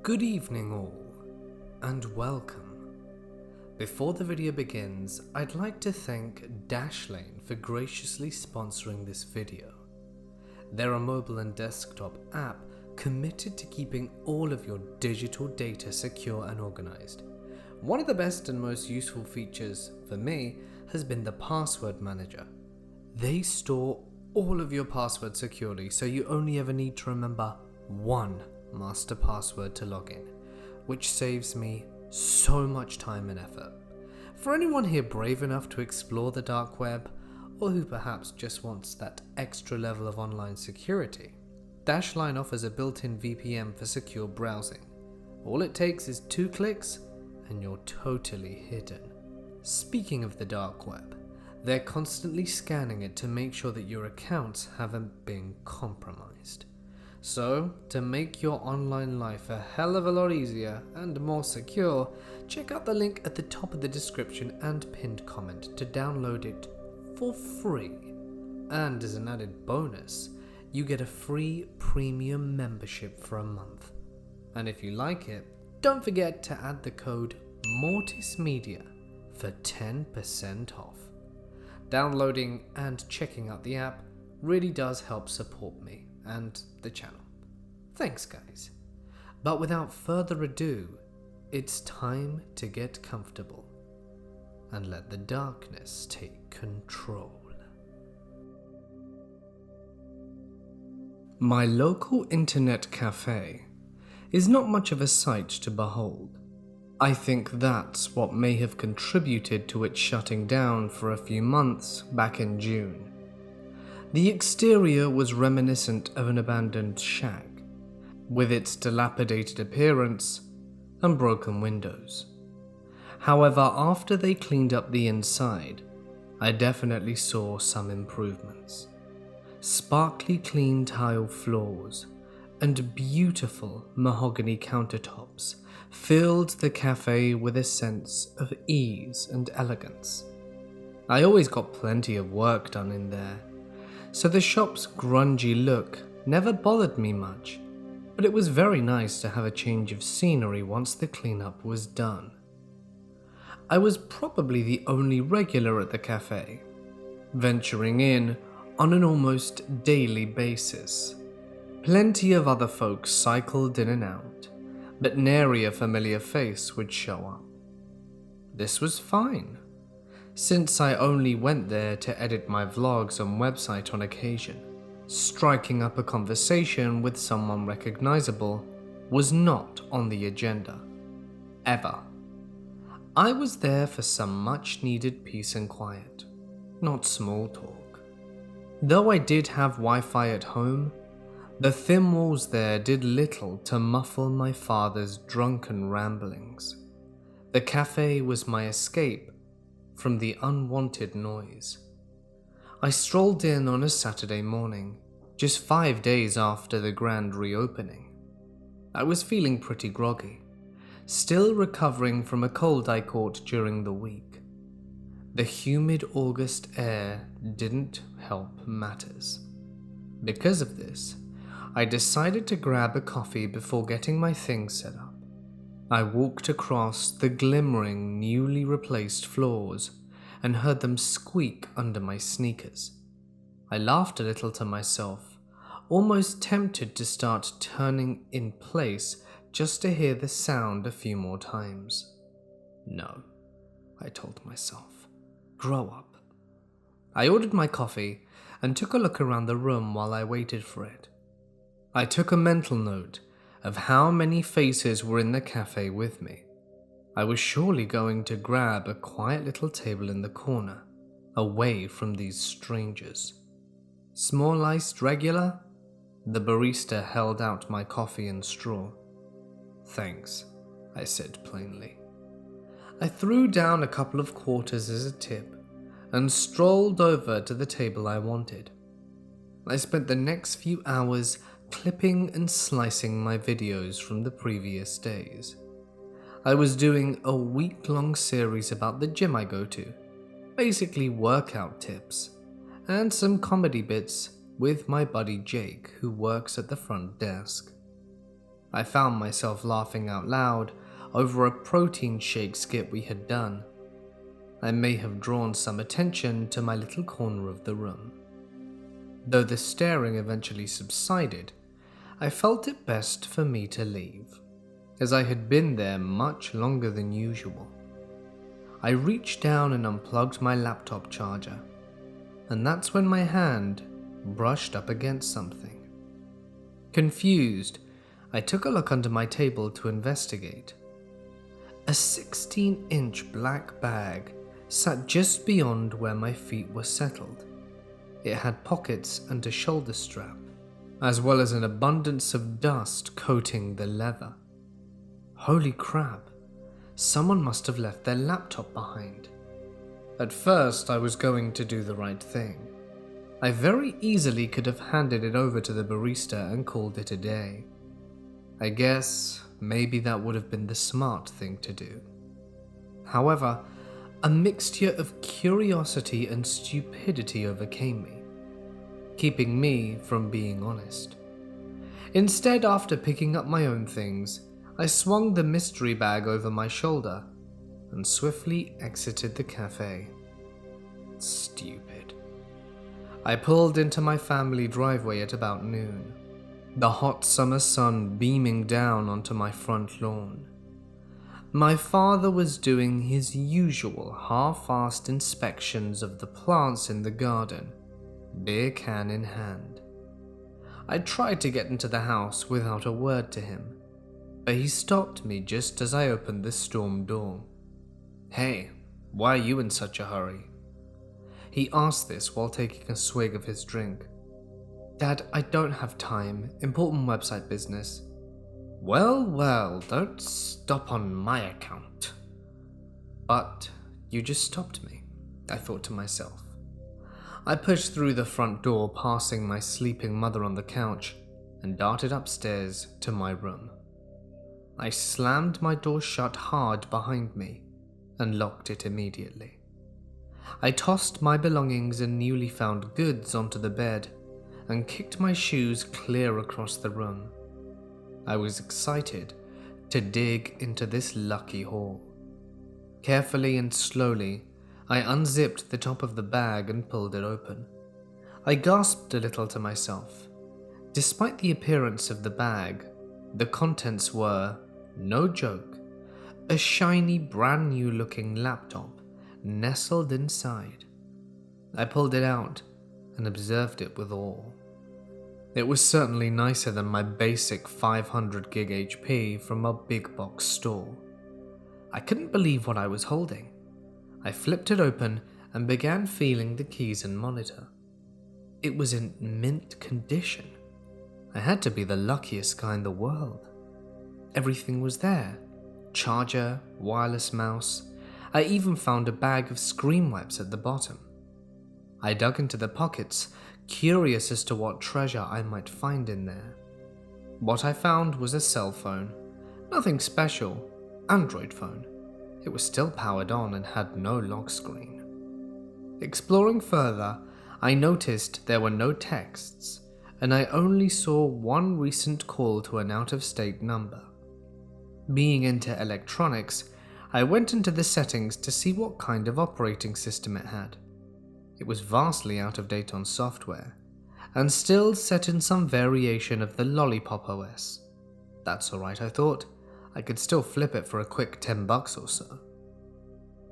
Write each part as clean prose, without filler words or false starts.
Good evening all, and welcome. Before the video begins, I'd like to thank Dashlane for graciously sponsoring this video. They're a mobile and desktop app committed to keeping all of your digital data secure and organized. One of the best and most useful features for me has been the password manager. They store all of your passwords securely, so you only ever need to remember one master password to log in, which saves me so much time and effort. For anyone here brave enough to explore the dark web, or who perhaps just wants that extra level of online security, Dashlane offers a built-in VPN for secure browsing. All it takes is 2 clicks and you're totally hidden. Speaking of the dark web, they're constantly scanning it to make sure that your accounts haven't been compromised. So, to make your online life a hell of a lot easier and more secure, check out the link at the top of the description and pinned comment to download it for free. And as an added bonus, you get a free premium membership for a month. And if you like it, don't forget to add the code MortisMedia for 10% off. Downloading and checking out the app really does help support me and the channel. Thanks guys. But without further ado, it's time to get comfortable and let the darkness take control. My local internet cafe is not much of a sight to behold. I think that's what may have contributed to it shutting down for a few months back in June. The exterior was reminiscent of an abandoned shack, with its dilapidated appearance and broken windows. However, after they cleaned up the inside, I definitely saw some improvements. Sparkly clean tile floors and beautiful mahogany countertops filled the cafe with a sense of ease and elegance. I always got plenty of work done in there, so the shop's grungy look never bothered me much, but it was very nice to have a change of scenery once the cleanup was done. I was probably the only regular at the cafe, venturing in on an almost daily basis. Plenty of other folks cycled in and out, but nary a familiar face would show up. This was fine, since I only went there to edit my vlogs and website on occasion. Striking up a conversation with someone recognizable was not on the agenda, ever. I was there for some much needed peace and quiet, not small talk. Though I did have Wi-Fi at home, the thin walls there did little to muffle my father's drunken ramblings. The cafe was my escape from the unwanted noise. I strolled in on a Saturday morning, just 5 days after the grand reopening. I was feeling pretty groggy, still recovering from a cold I caught during the week. The humid August air didn't help matters. Because of this, I decided to grab a coffee before getting my things set up. I walked across the glimmering, newly replaced floors and heard them squeak under my sneakers. I laughed a little to myself, almost tempted to start turning in place just to hear the sound a few more times. No, I told myself. Grow up. I ordered my coffee and took a look around the room while I waited for it. I took a mental note of how many faces were in the cafe with me. I was surely going to grab a quiet little table in the corner, away from these strangers. Small iced regular? The barista held out my coffee and straw. Thanks, I said plainly. I threw down a couple of quarters as a tip and strolled over to the table I wanted. I spent the next few hours clipping and slicing my videos from the previous days. I was doing a week-long series about the gym I go to, basically workout tips, and some comedy bits with my buddy Jake, who works at the front desk. I found myself laughing out loud over a protein shake skip we had done. I may have drawn some attention to my little corner of the room. Though the staring eventually subsided, I felt it best for me to leave, as I had been there much longer than usual. I reached down and unplugged my laptop charger, and that's when my hand brushed up against something. Confused, I took a look under my table to investigate. A 16-inch black bag sat just beyond where my feet were settled. It had pockets and a shoulder strap, as well as an abundance of dust coating the leather. Holy crap, someone must have left their laptop behind. At first, I was going to do the right thing. I very easily could have handed it over to the barista and called it a day. I guess maybe that would have been the smart thing to do. However, a mixture of curiosity and stupidity overcame me, keeping me from being honest. Instead, after picking up my own things, I swung the mystery bag over my shoulder and swiftly exited the cafe. Stupid. I pulled into my family driveway at about noon, the hot summer sun beaming down onto my front lawn. My father was doing his usual half-assed inspections of the plants in the garden, beer can in hand. I tried to get into the house without a word to him, but he stopped me just as I opened the storm door. "Hey, why are you in such a hurry?" He asked this while taking a swig of his drink. "Dad, I don't have time. Important website business." Well, don't stop on my account." "But you just stopped me," I thought to myself. I pushed through the front door, passing my sleeping mother on the couch, and darted upstairs to my room. I slammed my door shut hard behind me and locked it immediately. I tossed my belongings and newly found goods onto the bed and kicked my shoes clear across the room. I was excited to dig into this lucky haul. Carefully and slowly, I unzipped the top of the bag and pulled it open. I gasped a little to myself. Despite the appearance of the bag, the contents were, no joke, a shiny brand new looking laptop nestled inside. I pulled it out and observed it with awe. It was certainly nicer than my basic 500 gig HP from a big box store. I couldn't believe what I was holding. I flipped it open and began feeling the keys and monitor. It was in mint condition. I had to be the luckiest guy in the world. Everything was there. Charger, wireless mouse. I even found a bag of screen wipes at the bottom. I dug into the pockets, curious as to what treasure I might find in there. What I found was a cell phone. Nothing special. Android phone. It was still powered on and had no lock screen. Exploring further, I noticed there were no texts, and I only saw one recent call to an out-of-state number. Being into electronics, I went into the settings to see what kind of operating system it had. It was vastly out of date on software, and still set in some variation of the Lollipop OS. That's alright, I thought. I could still flip it for a quick $10 or so.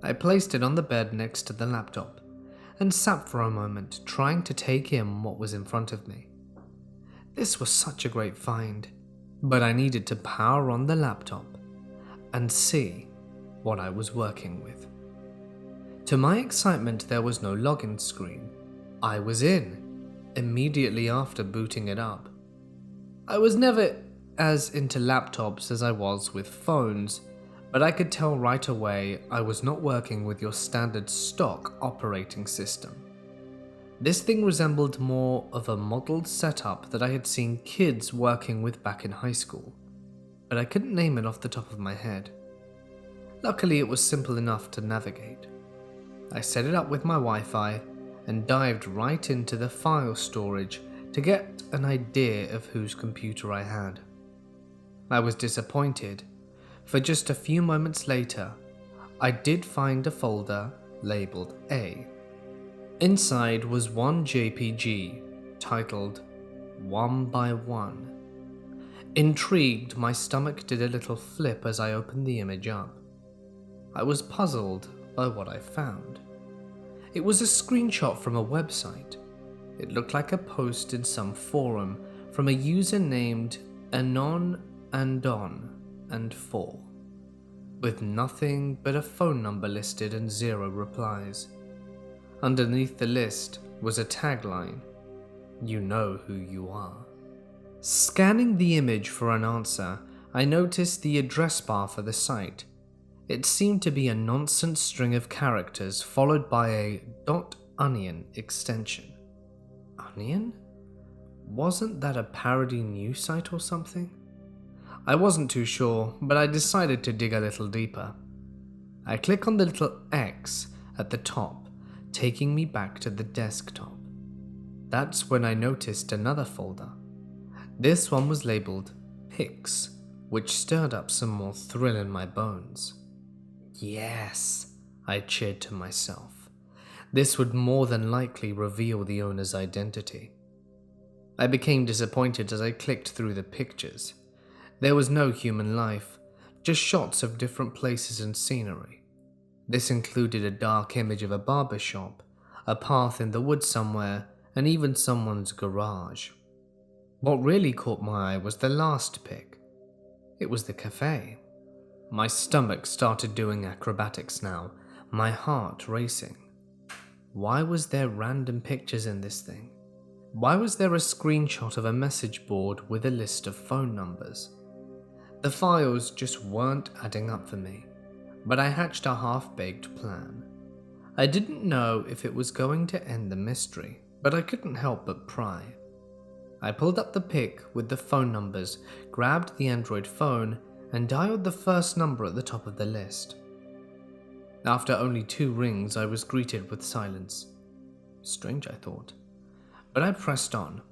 I placed it on the bed next to the laptop, and sat for a moment trying to take in what was in front of me. This was such a great find, but I needed to power on the laptop and see what I was working with. To my excitement, there was no login screen. I was in, immediately after booting it up. I was never as into laptops as I was with phones, but I could tell right away I was not working with your standard stock operating system. This thing resembled more of a modeled setup that I had seen kids working with back in high school, but I couldn't name it off the top of my head. Luckily, it was simple enough to navigate. I set it up with my Wi-Fi and dived right into the file storage to get an idea of whose computer I had. I was disappointed, for just a few moments later, I did find a folder labeled A. Inside was one JPG titled 1 by 1. Intrigued, my stomach did a little flip as I opened the image up. I was puzzled by what I found. It was a screenshot from a website. It looked like a post in some forum from a user named Anon and4, with nothing but a phone number listed and 0 replies. Underneath the list was a tagline, "You know who you are." Scanning the image for an answer, I noticed the address bar for the site. It seemed to be a nonsense string of characters followed by a .onion extension. Onion? Wasn't that a parody news site or something? I wasn't too sure, but I decided to dig a little deeper. I click on the little X at the top, taking me back to the desktop. That's when I noticed another folder. This one was labeled Pics, which stirred up some more thrill in my bones. Yes, I cheered to myself. This would more than likely reveal the owner's identity. I became disappointed as I clicked through the pictures. There was no human life, just shots of different places and scenery. This included a dark image of a barber shop, a path in the woods somewhere, and even someone's garage. What really caught my eye was the last pic. It was the cafe. My stomach started doing acrobatics now, my heart racing. Why was there random pictures in this thing? Why was there a screenshot of a message board with a list of phone numbers? The files just weren't adding up for me, but I hatched a half-baked plan. I didn't know if it was going to end the mystery, but I couldn't help but pry. I pulled up the pic with the phone numbers, grabbed the Android phone, and dialed the first number at the top of the list. After only 2 rings, I was greeted with silence. Strange, I thought. But I pressed on,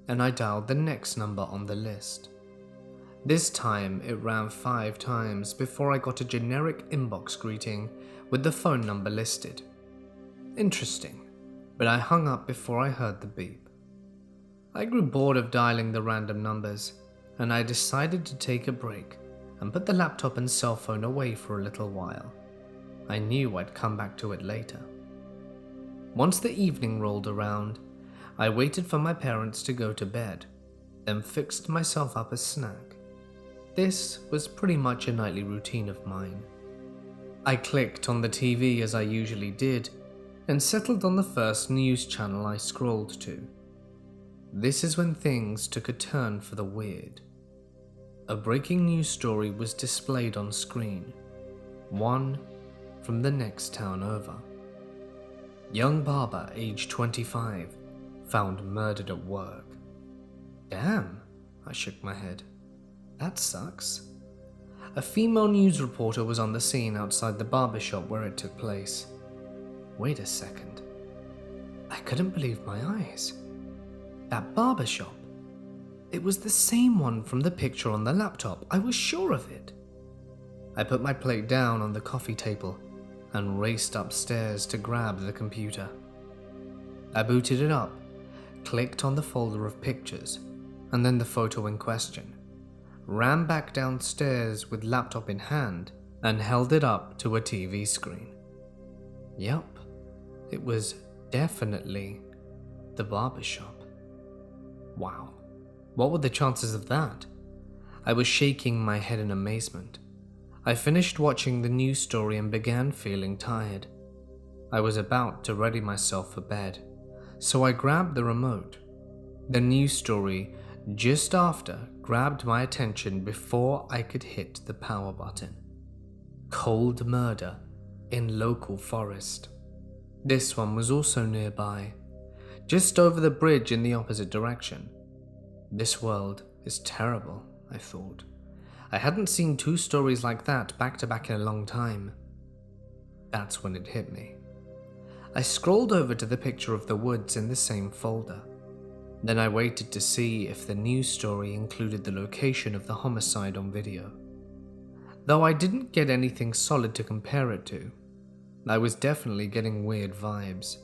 and I dialed the next number on the list. This time, it rang 5 times before I got a generic inbox greeting with the phone number listed. Interesting, but I hung up before I heard the beep. I grew bored of dialing the random numbers, and I decided to take a break and put the laptop and cell phone away for a little while. I knew I'd come back to it later. Once the evening rolled around, I waited for my parents to go to bed, then fixed myself up a snack. This was pretty much a nightly routine of mine. I clicked on the TV as I usually did, and settled on the first news channel I scrolled to. This is when things took a turn for the weird. A breaking news story was displayed on screen, one from the next town over. Young barber, aged 25, found murdered at work. Damn, I shook my head. That sucks. A female news reporter was on the scene outside the barber shop where it took place. Wait a second. I couldn't believe my eyes. That barber shop. It was the same one from the picture on the laptop. I was sure of it. I put my plate down on the coffee table and raced upstairs to grab the computer. I booted it up, clicked on the folder of pictures, and then the photo in question, ran back downstairs with laptop in hand, and held it up to a TV screen. Yup, it was definitely the barbershop. Wow, what were the chances of that? I was shaking my head in amazement. I finished watching the news story and began feeling tired. I was about to ready myself for bed, so I grabbed the remote. The news story just after grabbed my attention before I could hit the power button. Cold murder in local forest. This one was also nearby, just over the bridge in the opposite direction. This world is terrible, I thought. I hadn't seen 2 stories like that back to back in a long time. That's when it hit me. I scrolled over to the picture of the woods in the same folder. Then I waited to see if the news story included the location of the homicide on video. Though I didn't get anything solid to compare it to, I was definitely getting weird vibes.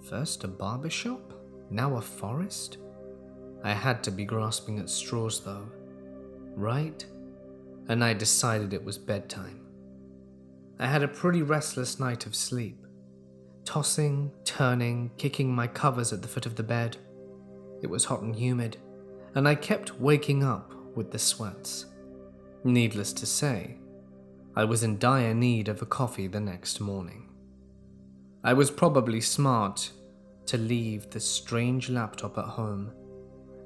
First a barbershop, now a forest? I had to be grasping at straws though, right? And I decided it was bedtime. I had a pretty restless night of sleep, tossing, turning, kicking my covers at the foot of the bed. It was hot and humid, and I kept waking up with the sweats. Needless to say, I was in dire need of a coffee the next morning. I was probably smart to leave the strange laptop at home,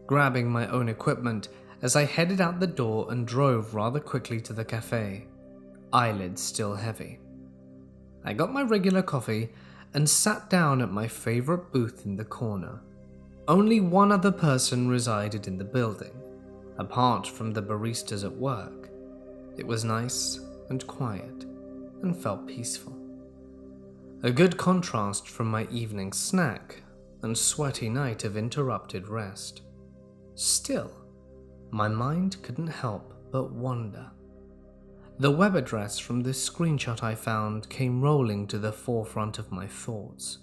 grabbing my own equipment as I headed out the door and drove rather quickly to the cafe, eyelids still heavy. I got my regular coffee and sat down at my favorite booth in the corner. Only one other person resided in the building, apart from the baristas at work. It was nice and quiet and felt peaceful. A good contrast from my evening snack and sweaty night of interrupted rest. Still, my mind couldn't help but wonder. The web address from this screenshot I found came rolling to the forefront of my thoughts.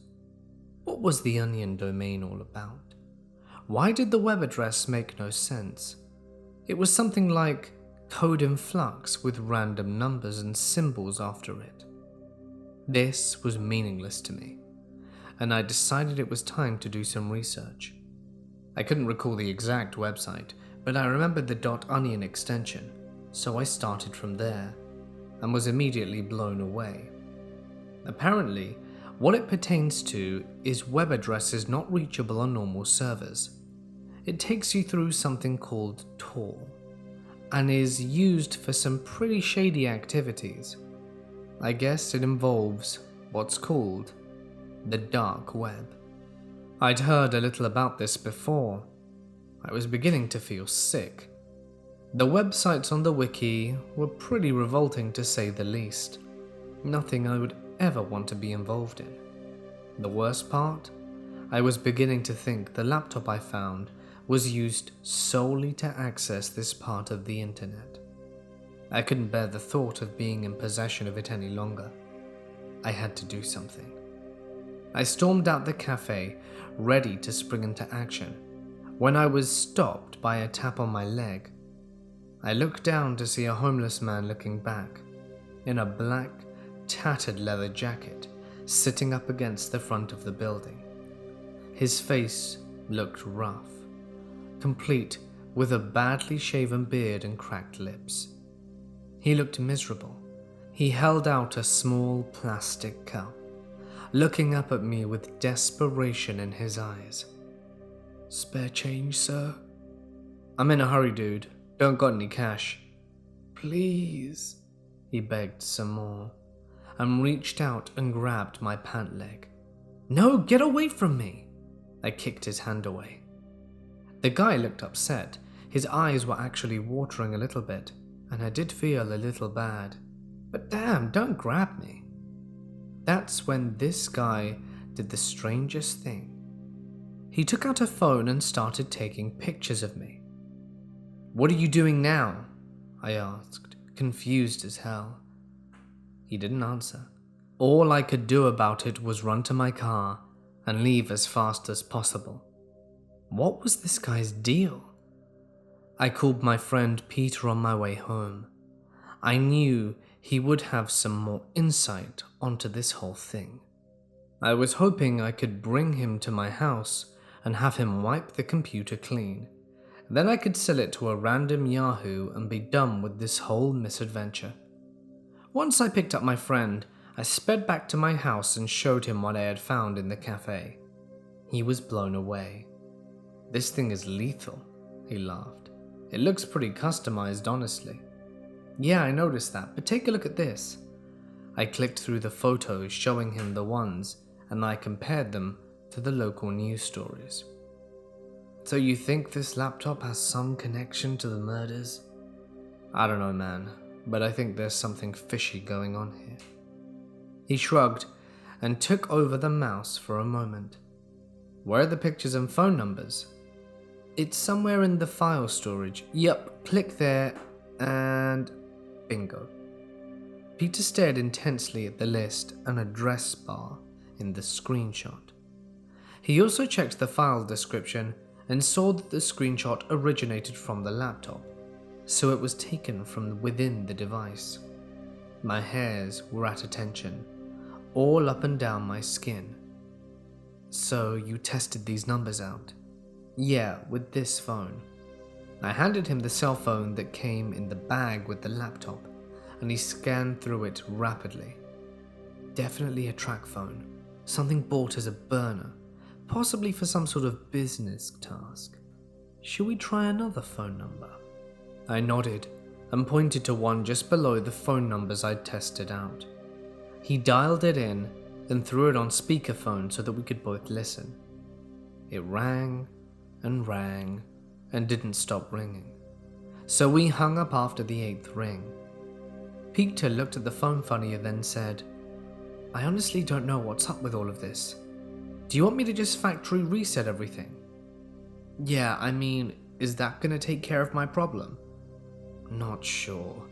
What was the Onion domain all about? Why did the web address make no sense? It was something like code in flux with random numbers and symbols after it. This was meaningless to me, and I decided it was time to do some research. I couldn't recall the exact website, but I remembered the .onion extension, so I started from there, and was immediately blown away. Apparently, what it pertains to is web addresses not reachable on normal servers. It takes you through something called Tor, and is used for some pretty shady activities. I guess it involves what's called the dark web. I'd heard a little about this before. I was beginning to feel sick. The websites on the wiki were pretty revolting to say the least. Nothing I would ever want to be involved in. The worst part? I was beginning to think the laptop I found was used solely to access this part of the internet. I couldn't bear the thought of being in possession of it any longer. I had to do something. I stormed out the cafe, ready to spring into action, when I was stopped by a tap on my leg. I looked down to see a homeless man looking back, in a black, tattered leather jacket, sitting up against the front of the building. His face looked rough, complete with a badly shaven beard and cracked lips. He looked miserable. He held out a small plastic cup, looking up at me with desperation in his eyes. "Spare change, sir?" "I'm in a hurry, dude. Don't got any cash." "Please." He begged some more, and reached out and grabbed my pant leg. "No, get away from me!" I kicked his hand away. The guy looked upset. His eyes were actually watering a little bit, and I did feel a little bad. But damn, don't grab me. That's when this guy did the strangest thing. He took out a phone and started taking pictures of me. "What are you doing now?" I asked, confused as hell. He didn't answer. All I could do about it was run to my car and leave as fast as possible. What was this guy's deal? I called my friend Peter on my way home. I knew he would have some more insight onto this whole thing. I was hoping I could bring him to my house and have him wipe the computer clean. Then I could sell it to a random Yahoo and be done with this whole misadventure. Once I picked up my friend, I sped back to my house and showed him what I had found in the cafe. He was blown away. "This thing is lethal," he laughed. "It looks pretty customized, honestly." "Yeah, I noticed that, but take a look at this." I clicked through the photos showing him the ones, and I compared them to the local news stories. "So you think this laptop has some connection to the murders?" "I don't know, man, but I think there's something fishy going on here." He shrugged and took over the mouse for a moment. "Where are the pictures and phone numbers?" It's somewhere in the file storage. Yep, click there, and bingo. Peter stared intensely at the list and address bar in the screenshot. He also checked the file description and saw that the screenshot originated from the laptop, so it was taken from within the device. My hairs were at attention, all up and down my skin. So you tested these numbers out? Yeah, with this phone. I handed him the cell phone that came in the bag with the laptop, and he scanned through it rapidly. Definitely a track phone, something bought as a burner, possibly for some sort of business task. Should we try another phone number? I nodded and pointed to one just below the phone numbers I'd tested out. He dialed it in, then threw it on speakerphone so that we could both listen. It rang and didn't stop ringing, so we hung up after the 8th ring. Peter looked at the phone funnier, then said, I honestly don't know what's up with all of this. Do you want me to just factory reset everything? Yeah, I mean, is that gonna take care of my problem? Not sure,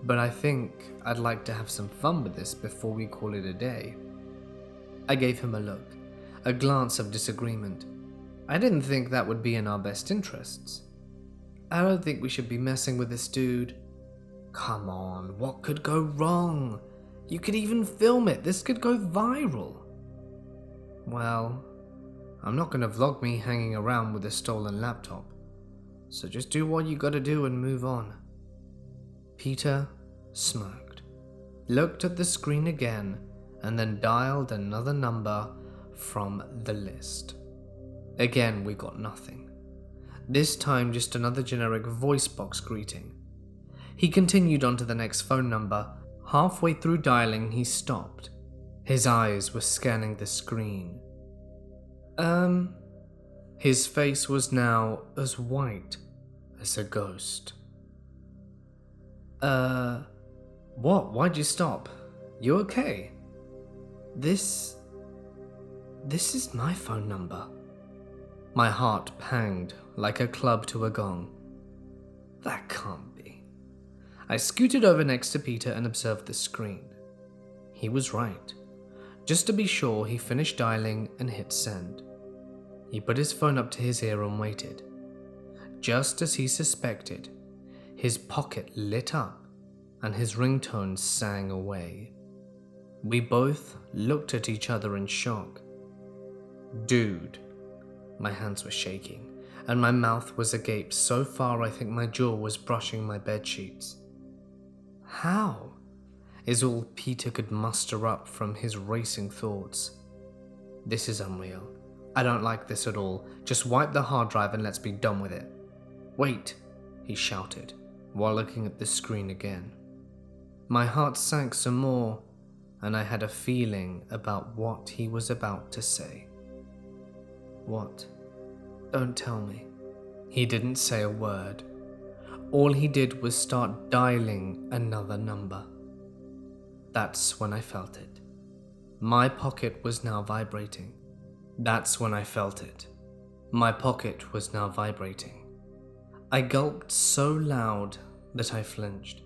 but I think I'd like to have some fun with this before we call it a day. I gave him a look, a glance of disagreement. I didn't think that would be in our best interests. I don't think we should be messing with this dude. Come on, what could go wrong? You could even film it, this could go viral. Well, I'm not gonna vlog me hanging around with a stolen laptop, so just do what you gotta do and move on. Peter smirked, looked at the screen again, and then dialed another number from the list. Again, we got nothing. This time, just another generic voice box greeting. He continued on to the next phone number. Halfway through dialing, he stopped. His eyes were scanning the screen. His face was now as white as a ghost. What? Why'd you stop? You okay? This is my phone number. My heart panged like a club to a gong. That can't be. I scooted over next to Peter and observed the screen. He was right. Just to be sure, he finished dialing and hit send. He put his phone up to his ear and waited. Just as he suspected, his pocket lit up and his ringtone sang away. We both looked at each other in shock. Dude. My hands were shaking, and my mouth was agape so far I think my jaw was brushing my bedsheets. How? Is all Peter could muster up from his racing thoughts. This is unreal. I don't like this at all. Just wipe the hard drive and let's be done with it. Wait, he shouted, while looking at the screen again. My heart sank some more, and I had a feeling about what he was about to say. What? Don't tell me. He didn't say a word. All he did was start dialing another number. That's when I felt it. My pocket was now vibrating. That's when I felt it. My pocket was now vibrating. I gulped so loud that I flinched.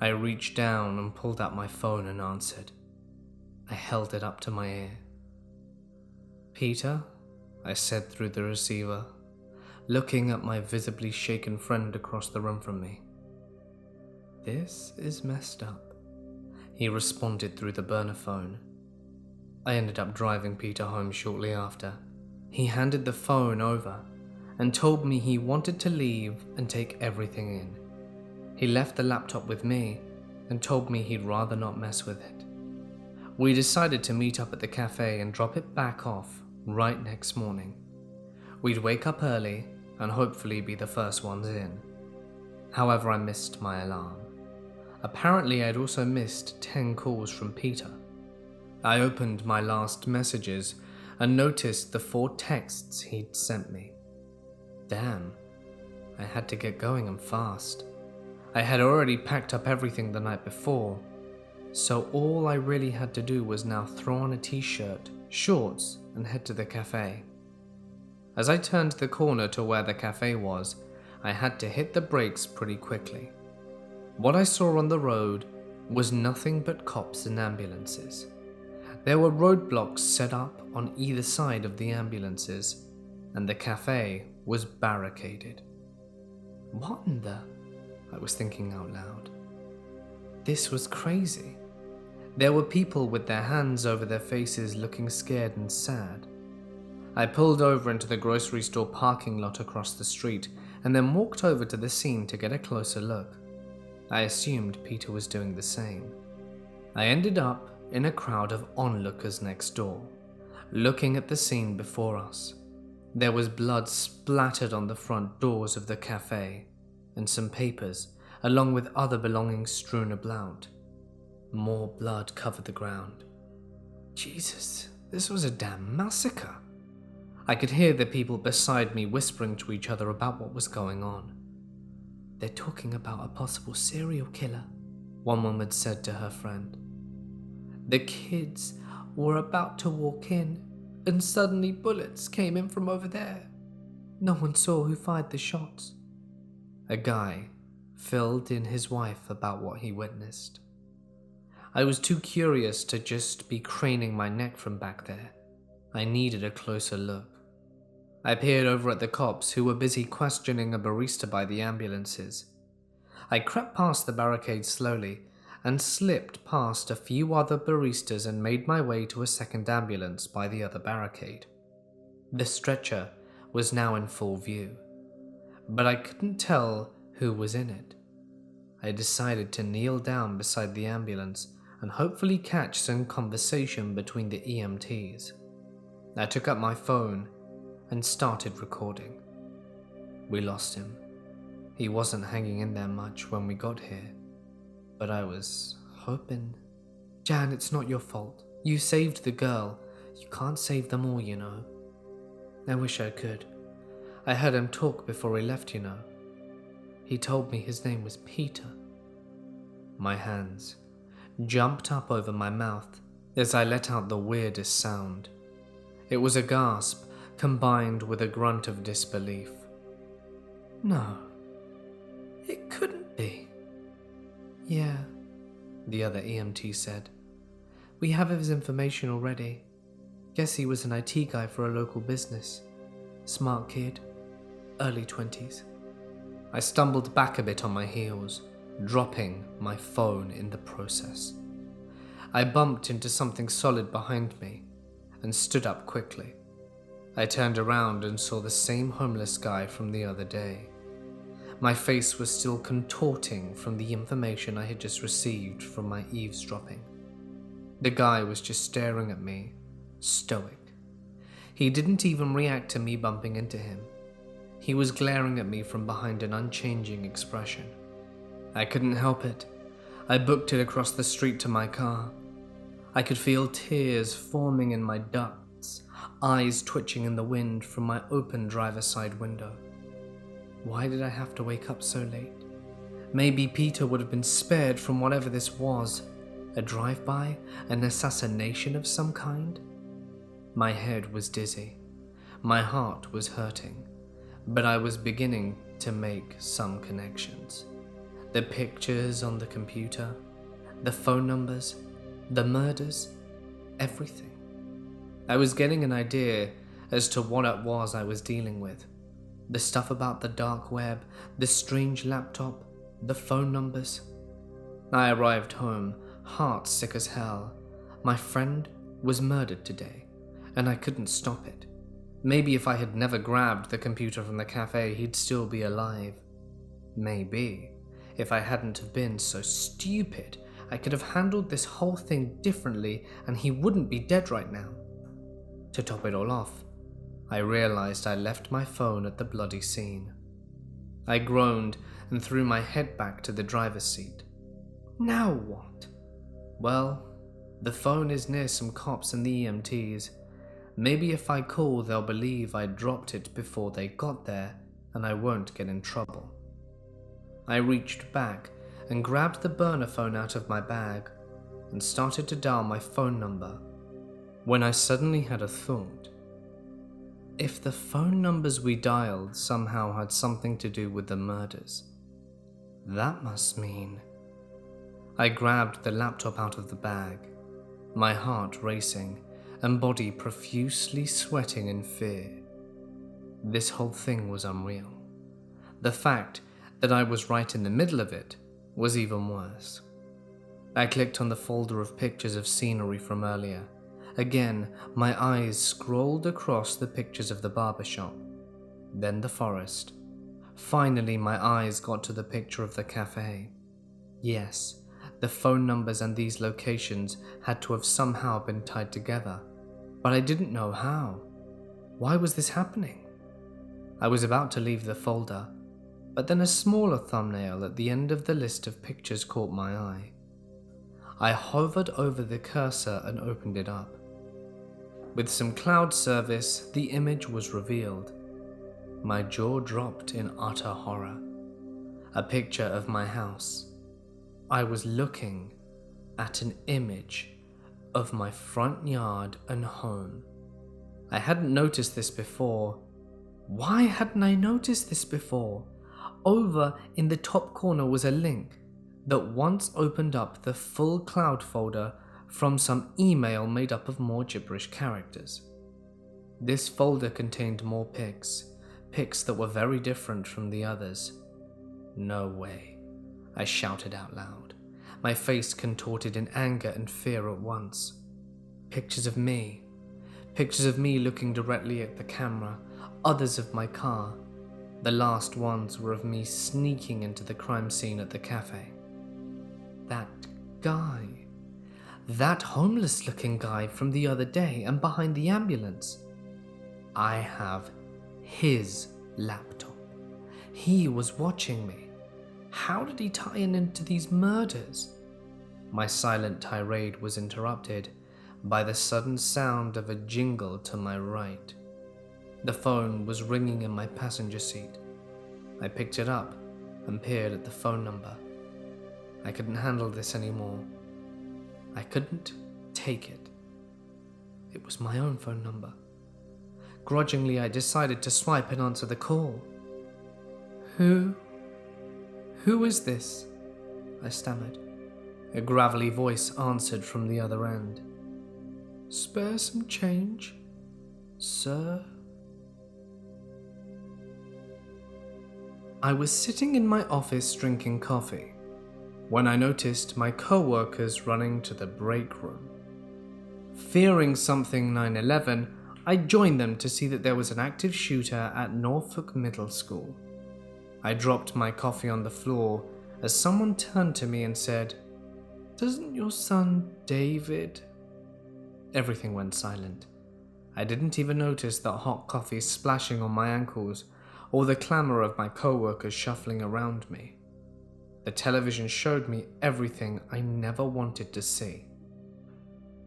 I reached down and pulled out my phone and answered. I held it up to my ear. Peter? I said through the receiver, looking at my visibly shaken friend across the room from me. This is messed up, he responded through the burner phone. I ended up driving Peter home shortly after. He handed the phone over and told me he wanted to leave and take everything in. He left the laptop with me and told me he'd rather not mess with it. We decided to meet up at the cafe and drop it back off right next morning. We'd wake up early and hopefully be the first ones in. However, I missed my alarm. Apparently, I'd also missed 10 calls from Peter. I opened my last messages and noticed the 4 texts he'd sent me. Damn, I had to get going and fast. I had already packed up everything the night before, so all I really had to do was now throw on a t-shirt, shorts, and head to the cafe. As I turned the corner to where the cafe was, I had to hit the brakes pretty quickly. What I saw on the road was nothing but cops and ambulances. There were roadblocks set up on either side of the ambulances, and the cafe was barricaded. What in the... I was thinking out loud. This was crazy. There were people with their hands over their faces looking scared and sad. I pulled over into the grocery store parking lot across the street and then walked over to the scene to get a closer look. I assumed Peter was doing the same. I ended up in a crowd of onlookers next door, looking at the scene before us. There was blood splattered on the front doors of the cafe, and some papers, along with other belongings strewn about. More blood covered the ground. Jesus, this was a damn massacre. I could hear the people beside me whispering to each other about what was going on. They're talking about a possible serial killer, one woman said to her friend. The kids were about to walk in, and suddenly bullets came in from over there. No one saw who fired the shots. A guy filled in his wife about what he witnessed. I was too curious to just be craning my neck from back there. I needed a closer look. I peered over at the cops who were busy questioning a barista by the ambulances. I crept past the barricade slowly and slipped past a few other baristas and made my way to a second ambulance by the other barricade. The stretcher was now in full view, but I couldn't tell who was in it. I decided to kneel down beside the ambulance and hopefully catch some conversation between the EMTs. I took up my phone and started recording. We lost him. He wasn't hanging in there much when we got here, but I was hoping... Jan, it's not your fault. You saved the girl. You can't save them all, you know. I wish I could. I heard him talk before he left, you know. He told me his name was Peter. My hands jumped up over my mouth as I let out the weirdest sound. It was a gasp combined with a grunt of disbelief. No, it couldn't be. Yeah, the other EMT said. We have his information already. Guess he was an IT guy for a local business. Smart kid, early 20s. I stumbled back a bit on my heels, dropping my phone in the process. I bumped into something solid behind me and stood up quickly. I turned around and saw the same homeless guy from the other day. My face was still contorting from the information I had just received from my eavesdropping. The guy was just staring at me, stoic. He didn't even react to me bumping into him. He was glaring at me from behind an unchanging expression. I couldn't help it. I booked it across the street to my car. I could feel tears forming in my ducts, eyes twitching in the wind from my open driver's side window. Why did I have to wake up so late? Maybe Peter would have been spared from whatever this was. A drive-by? An assassination of some kind? My head was dizzy. My heart was hurting. But I was beginning to make some connections. The pictures on the computer, the phone numbers, the murders, everything. I was getting an idea as to what it was I was dealing with. The stuff about the dark web, the strange laptop, the phone numbers. I arrived home, heart sick as hell. My friend was murdered today, and I couldn't stop it. Maybe if I had never grabbed the computer from the cafe, he'd still be alive. Maybe, if I hadn't have been so stupid, I could have handled this whole thing differently and he wouldn't be dead right now. To top it all off, I realized I left my phone at the bloody scene. I groaned and threw my head back to the driver's seat. Now what? Well, the phone is near some cops and the EMTs. Maybe if I call, they'll believe I dropped it before they got there and I won't get in trouble. I reached back and grabbed the burner phone out of my bag and started to dial my phone number when I suddenly had a thought. if the phone numbers we dialed somehow had something to do with the murders, that must mean... I grabbed the laptop out of the bag, my heart racing and body profusely sweating in fear. This whole thing was unreal. The fact that I was right in the middle of it was even worse. I clicked on the folder of pictures of scenery from earlier. Again, my eyes scrolled across the pictures of the barbershop, then the forest. Finally, my eyes got to the picture of the cafe. Yes, the phone numbers and these locations had to have somehow been tied together, but I didn't know how. Why was this happening? I was about to leave the folder, but then a smaller thumbnail at the end of the list of pictures caught my eye. I hovered over the cursor and opened it up. With some cloud service, the image was revealed. My jaw dropped in utter horror. A picture of my house. I was looking at an image of my front yard and home. I hadn't noticed this before. Why hadn't I noticed this before? Over in the top corner was a link that once opened up the full cloud folder from some email made up of more gibberish characters. This folder contained more pics that were very different from the others. No way, I shouted out loud, my face contorted in anger and fear at once. Pictures of me looking directly at the camera, others of my car. The last ones were of me sneaking into the crime scene at the cafe. That guy. That homeless-looking guy from the other day and behind the ambulance. I have his laptop. He was watching me. How did he tie into these murders? My silent tirade was interrupted by the sudden sound of a jingle to my right. The phone was ringing in my passenger seat. I picked it up and peered at the phone number. I couldn't handle this anymore. I couldn't take it. It was my own phone number. Grudgingly, I decided to swipe and answer the call. Who is this? I stammered. A gravelly voice answered from the other end. Spare some change, sir? I was sitting in my office drinking coffee when I noticed my co-workers running to the break room. Fearing something 9/11, I joined them to see that there was an active shooter at Norfolk Middle School. I dropped my coffee on the floor as someone turned to me and said, "Doesn't your son David?" Everything went silent. I didn't even notice that hot coffee splashing on my ankles or the clamor of my co-workers shuffling around me. The television showed me everything I never wanted to see.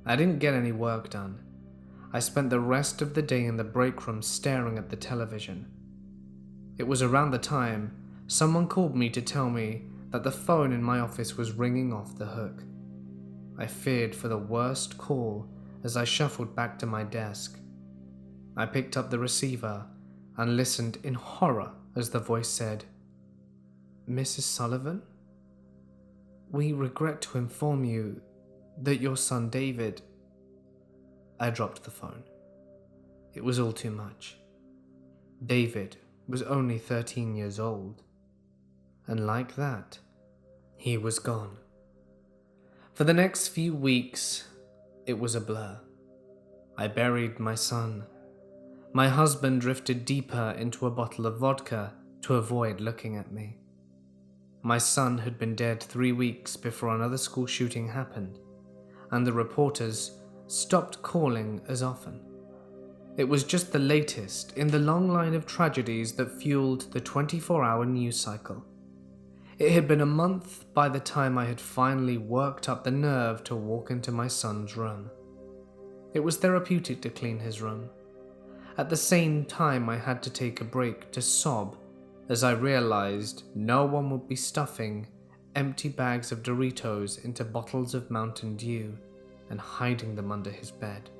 I didn't get any work done. I spent the rest of the day in the break room staring at the television. It was around the time someone called me to tell me that the phone in my office was ringing off the hook. I feared for the worst call as I shuffled back to my desk. I picked up the receiver and listened in horror as the voice said, "Mrs. Sullivan? We regret to inform you that your son David..." I dropped the phone. It was all too much. David was only 13 years old. And like that, he was gone. For the next few weeks, it was a blur. I buried my son. My husband drifted deeper into a bottle of vodka to avoid looking at me. My son had been dead 3 weeks before another school shooting happened, and the reporters stopped calling as often. It was just the latest in the long line of tragedies that fueled the 24-hour news cycle. It had been a month by the time I had finally worked up the nerve to walk into my son's room. It was therapeutic to clean his room. At the same time, I had to take a break to sob as I realized no one would be stuffing empty bags of Doritos into bottles of Mountain Dew and hiding them under his bed.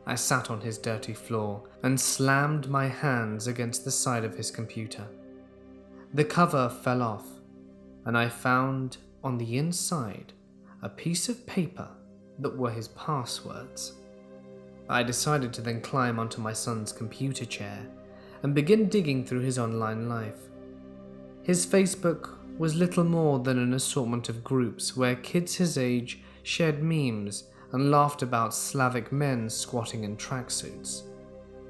I sat on his dirty floor and slammed my hands against the side of his computer. The cover fell off, and I found on the inside a piece of paper that were his passwords. I decided to then climb onto my son's computer chair and begin digging through his online life. His Facebook was little more than an assortment of groups where kids his age shared memes and laughed about Slavic men squatting in tracksuits.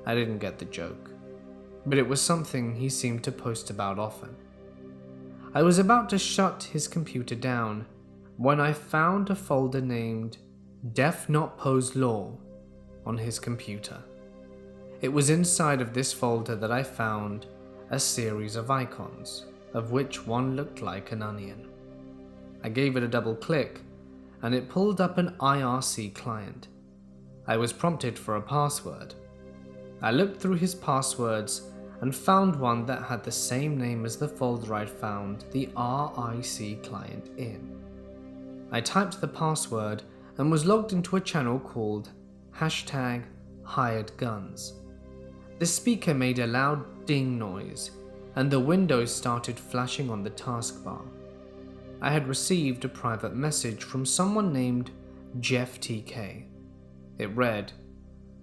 I didn't get the joke, but it was something he seemed to post about often. I was about to shut his computer down when I found a folder named Def Not Pose Law on his computer. It was inside of this folder that I found a series of icons, of which one looked like an onion. I gave it a double click, and it pulled up an IRC client. I was prompted for a password. I looked through his passwords and found one that had the same name as the folder I'd found the RIC client in. I typed the password and was logged into a channel called #HiredGuns. The speaker made a loud ding noise, and the windows started flashing on the taskbar. I had received a private message from someone named Jeff TK. It read,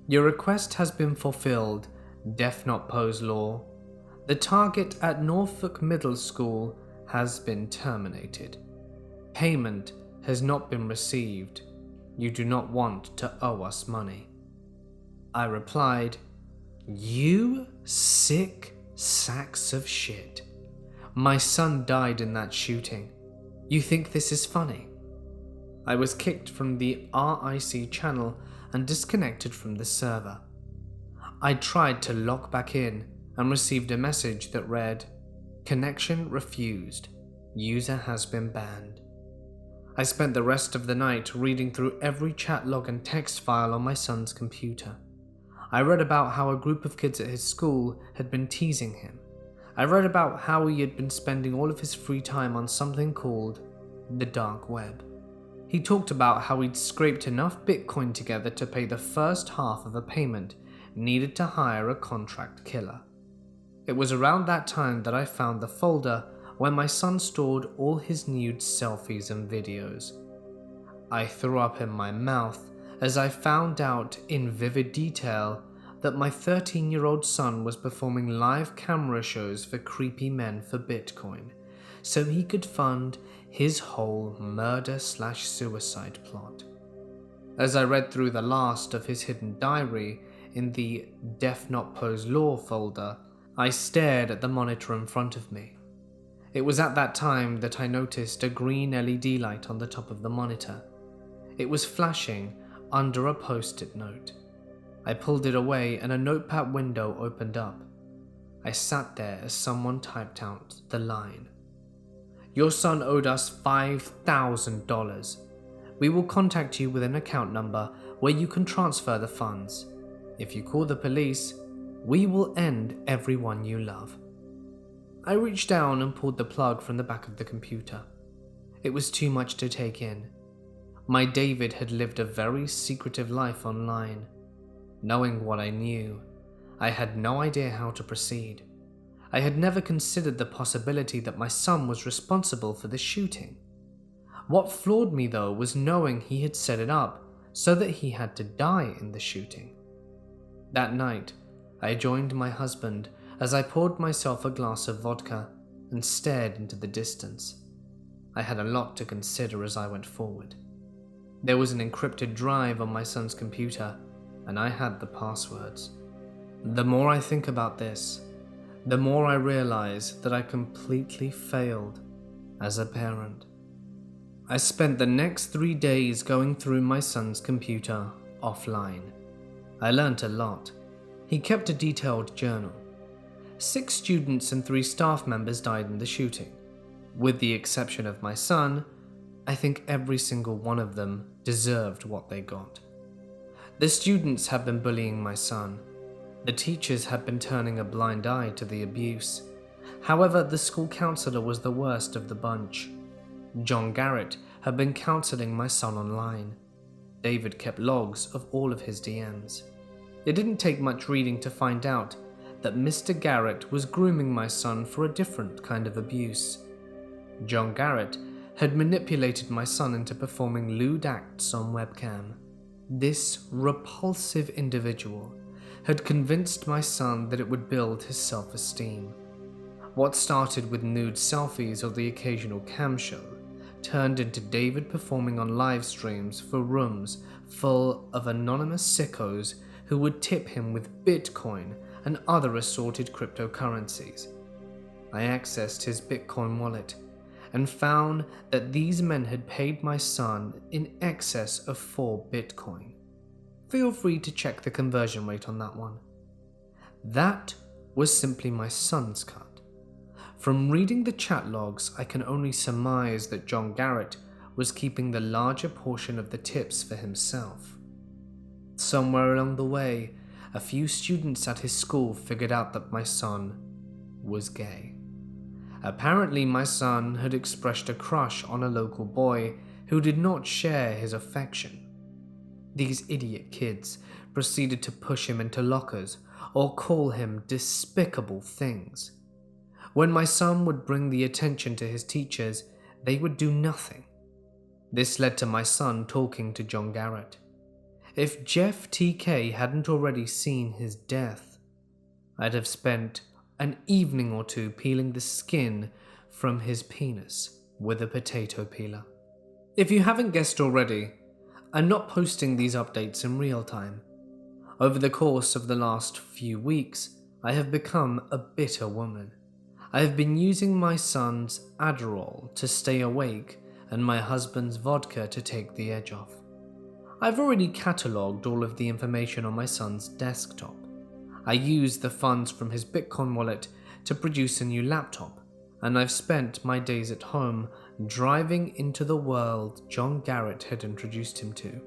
"Your request has been fulfilled, Def Not Pose Law. The target at Norfolk Middle School has been terminated. Payment has not been received. You do not want to owe us money." I replied, "You sick sacks of shit. My son died in that shooting. You think this is funny?" I was kicked from the RIC channel and disconnected from the server. I tried to log back in and received a message that read, "Connection refused. User has been banned." I spent the rest of the night reading through every chat log and text file on my son's computer. I read about how a group of kids at his school had been teasing him. I read about how he had been spending all of his free time on something called the dark web. He talked about how he'd scraped enough Bitcoin together to pay the first half of a payment needed to hire a contract killer. It was around that time that I found the folder where my son stored all his nude selfies and videos. I threw up in my mouth as I found out in vivid detail that my 13-year-old son was performing live camera shows for creepy men for Bitcoin, so he could fund his whole murder/suicide plot. As I read through the last of his hidden diary in the Def Not Pose Law folder, I stared at the monitor in front of me. It was at that time that I noticed a green LED light on the top of the monitor. It was flashing under a post-it note. I pulled it away and a notepad window opened up. I sat there as someone typed out the line. "Your son owed us $5,000. We will contact you with an account number where you can transfer the funds. If you call the police, we will end everyone you love." I reached down and pulled the plug from the back of the computer. It was too much to take in. My David had lived a very secretive life online. Knowing what I knew, I had no idea how to proceed. I had never considered the possibility that my son was responsible for the shooting. What floored me though was knowing he had set it up so that he had to die in the shooting. That night, I joined my husband as I poured myself a glass of vodka and stared into the distance. I had a lot to consider as I went forward. There was an encrypted drive on my son's computer, and I had the passwords. The more I think about this, the more I realize that I completely failed as a parent. I spent the next 3 days going through my son's computer offline. I learned a lot. He kept a detailed journal. 6 students and 3 staff members died in the shooting. With the exception of my son, I think every single one of them deserved what they got. The students had been bullying my son. The teachers had been turning a blind eye to the abuse. However, the school counselor was the worst of the bunch. John Garrett had been counseling my son online. David kept logs of all of his DMs. It didn't take much reading to find out that Mr. Garrett was grooming my son for a different kind of abuse. John Garrett had manipulated my son into performing lewd acts on webcam. This repulsive individual had convinced my son that it would build his self-esteem. What started with nude selfies or the occasional cam show turned into David performing on live streams for rooms full of anonymous sickos who would tip him with Bitcoin and other assorted cryptocurrencies. I accessed his Bitcoin wallet and found that these men had paid my son in excess of 4 Bitcoin. Feel free to check the conversion rate on that one. That was simply my son's cut. From reading the chat logs, I can only surmise that John Garrett was keeping the larger portion of the tips for himself. Somewhere along the way, a few students at his school figured out that my son was gay. Apparently, my son had expressed a crush on a local boy who did not share his affection. These idiot kids proceeded to push him into lockers or call him despicable things. When my son would bring the attention to his teachers, they would do nothing. This led to my son talking to John Garrett. If Jeff TK hadn't already seen his death, I'd have spent an evening or two peeling the skin from his penis with a potato peeler. If you haven't guessed already, I'm not posting these updates in real time. Over the course of the last few weeks, I have become a bitter woman. I have been using my son's Adderall to stay awake and my husband's vodka to take the edge off. I've already catalogued all of the information on my son's desktop. I used the funds from his Bitcoin wallet to produce a new laptop, and I've spent my days at home driving into the world John Garrett had introduced him to.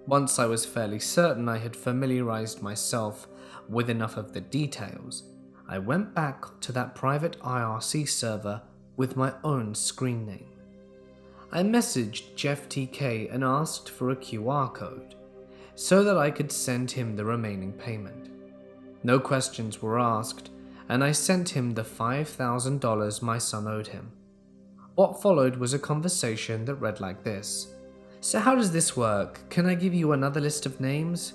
Once I was fairly certain I had familiarized myself with enough of the details, I went back to that private IRC server with my own screen name. I messaged Jeff TK and asked for a QR code so that I could send him the remaining payment. No questions were asked, and I sent him the $5,000 my son owed him. What followed was a conversation that read like this. "So how does this work? Can I give you another list of names?"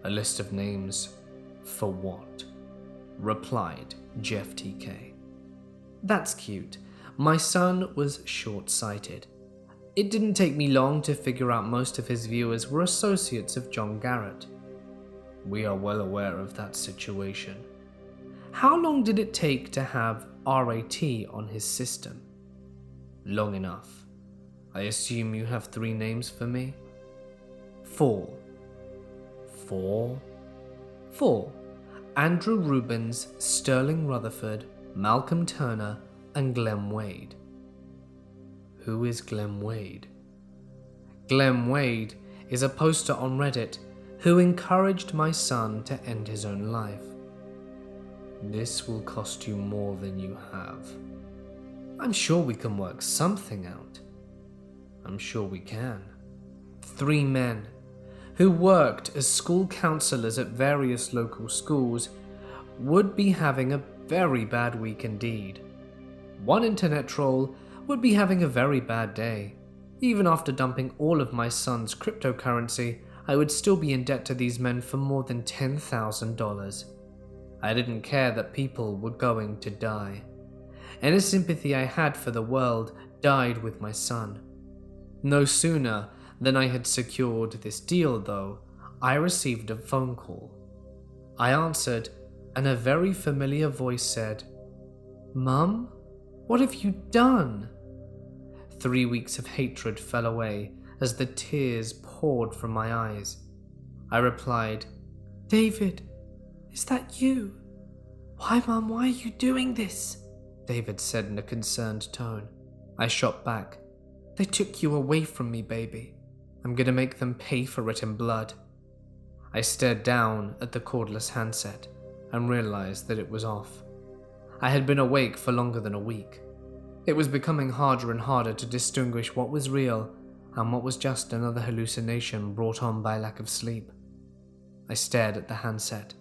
"A list of names for what?" replied Jeff TK. That's cute. My son was short-sighted. It didn't take me long to figure out most of his viewers were associates of John Garrett. "We are well aware of that situation." "How long did it take to have RAT on his system?" "Long enough. I assume you have 3 names for me?" "4. 4? 4. Andrew Rubens, Sterling Rutherford, Malcolm Turner, and Glenn Wade." Who is Glenn Wade? Glenn Wade is a poster on Reddit who encouraged my son to end his own life. "This will cost you more than you have." "I'm sure we can work something out." "I'm sure we can." 3 men who worked as school counselors at various local schools would be having a very bad week indeed. One internet troll would be having a very bad day. Even after dumping all of my son's cryptocurrency, I would still be in debt to these men for more than $10,000. I didn't care that people were going to die. Any sympathy I had for the world died with my son. No sooner than I had secured this deal, though, I received a phone call. I answered, and a very familiar voice said, "Mum, what have you done?" 3 weeks of hatred fell away as the tears poured from my eyes. I replied, "David, is that you?" "Why, Mum, why are you doing this?" David said in a concerned tone. I shot back, "They took you away from me, baby. I'm gonna make them pay for it in blood." I stared down at the cordless handset and realized that it was off. I had been awake for longer than a week. It was becoming harder and harder to distinguish what was real and what was just another hallucination brought on by lack of sleep. I stared at the handset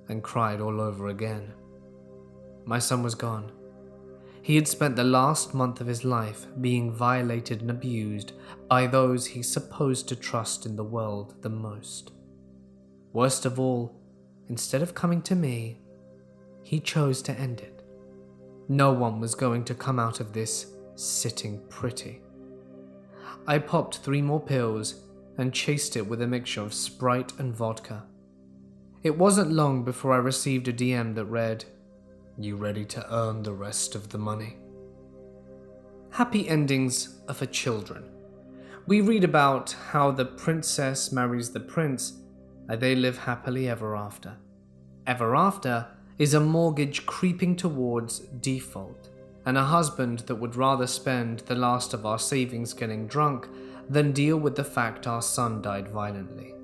and cried all over again. My son was gone. He had spent the last month of his life being violated and abused by those he's supposed to trust in the world the most. Worst of all, instead of coming to me, he chose to end it. No one was going to come out of this sitting pretty. I popped 3 more pills and chased it with a mixture of Sprite and vodka. It wasn't long before I received a DM that read, "You ready to earn the rest of the money?" Happy endings are for children. We read about how the princess marries the prince and they live happily ever after. Ever after is a mortgage creeping towards default, and a husband that would rather spend the last of our savings getting drunk than deal with the fact our son died violently.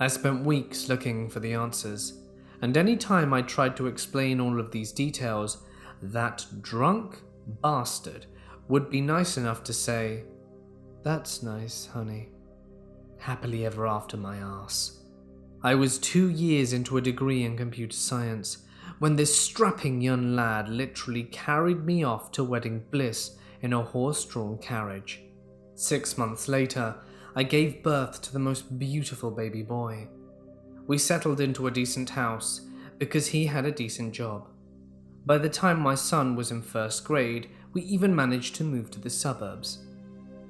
I spent weeks looking for the answers, and any time I tried to explain all of these details, that drunk bastard would be nice enough to say, "That's nice, honey. Happily ever after my ass." I was 2 years into a degree in computer science when this strapping young lad literally carried me off to wedding bliss in a horse-drawn carriage. 6 months later, I gave birth to the most beautiful baby boy. We settled into a decent house because he had a decent job. By the time my son was in 1st grade, we even managed to move to the suburbs.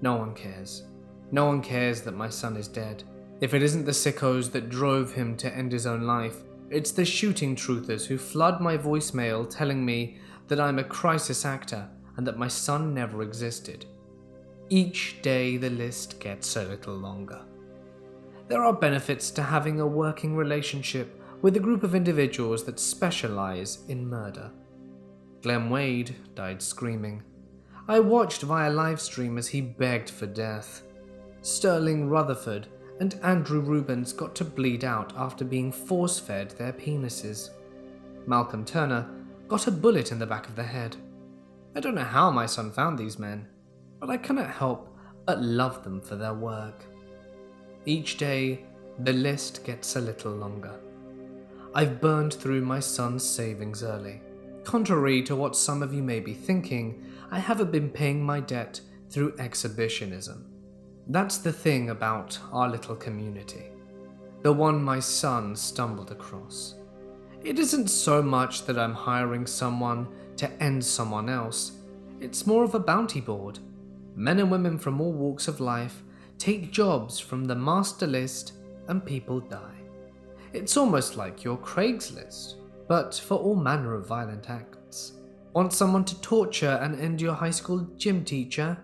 No one cares. No one cares that my son is dead. If it isn't the sickos that drove him to end his own life, it's the shooting truthers who flood my voicemail telling me that I'm a crisis actor and that my son never existed. Each day the list gets a little longer. There are benefits to having a working relationship with a group of individuals that specialize in murder. Glenn Wade died screaming. I watched via livestream as he begged for death. Sterling Rutherford and Andrew Rubens got to bleed out after being force-fed their penises. Malcolm Turner got a bullet in the back of the head. I don't know how my son found these men, but I cannot help but love them for their work. Each day, the list gets a little longer. I've burned through my son's savings early. Contrary to what some of you may be thinking, I haven't been paying my debt through exhibitionism. That's the thing about our little community. The one my son stumbled across. It isn't so much that I'm hiring someone to end someone else. It's more of a bounty board. Men and women from all walks of life take jobs from the master list and people die. It's almost like your Craigslist, but for all manner of violent acts. Want someone to torture and end your high school gym teacher?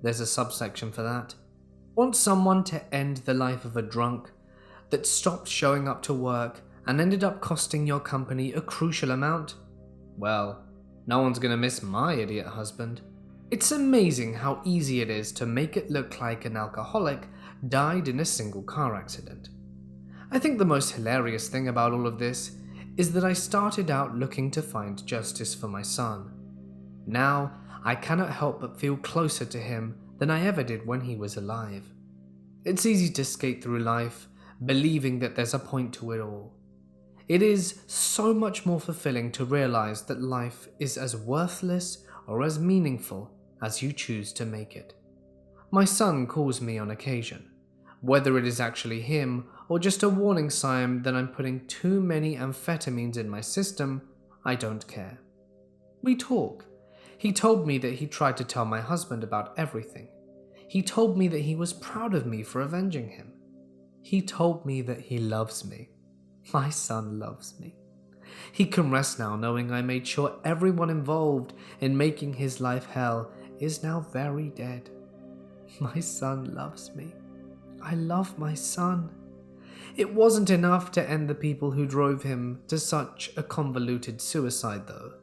There's a subsection for that. Want someone to end the life of a drunk that stopped showing up to work and ended up costing your company a crucial amount? Well, no one's gonna miss my idiot husband. It's amazing how easy it is to make it look like an alcoholic died in a single car accident. I think the most hilarious thing about all of this is that I started out looking to find justice for my son. Now, I cannot help but feel closer to him than I ever did when he was alive. It's easy to skate through life, believing that there's a point to it all. It is so much more fulfilling to realize that life is as worthless or as meaningful as you choose to make it. My son calls me on occasion. Whether it is actually him or just a warning sign that I'm putting too many amphetamines in my system, I don't care. We talk. He told me that he tried to tell my husband about everything. He told me that he was proud of me for avenging him. He told me that he loves me. My son loves me. He can rest now knowing I made sure everyone involved in making his life hell is now very dead. My son loves me. I love my son. It wasn't enough to end the people who drove him to such a convoluted suicide, though.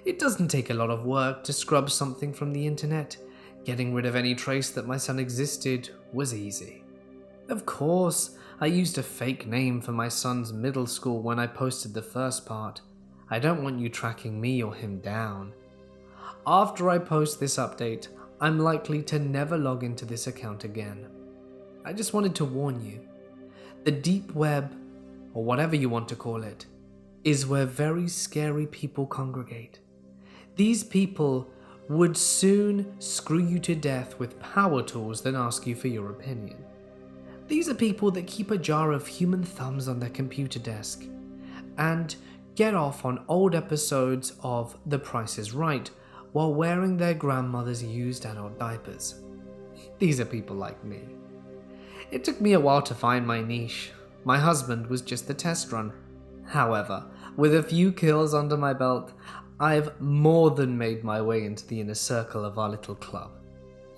It doesn't take a lot of work to scrub something from the internet. Getting rid of any trace that my son existed was easy. Of course, I used a fake name for my son's middle school when I posted the first part. I don't want you tracking me or him down. After I post this update, I'm likely to never log into this account again. I just wanted to warn you. The deep web or whatever you want to call it, is where very scary people congregate. These people would soon screw you to death with power tools than ask you for your opinion. These are people that keep a jar of human thumbs on their computer desk and get off on old episodes of The Price is Right while wearing their grandmother's used adult diapers. These are people like me. It took me a while to find my niche. My husband was just the test run. However, with a few kills under my belt, I've more than made my way into the inner circle of our little club.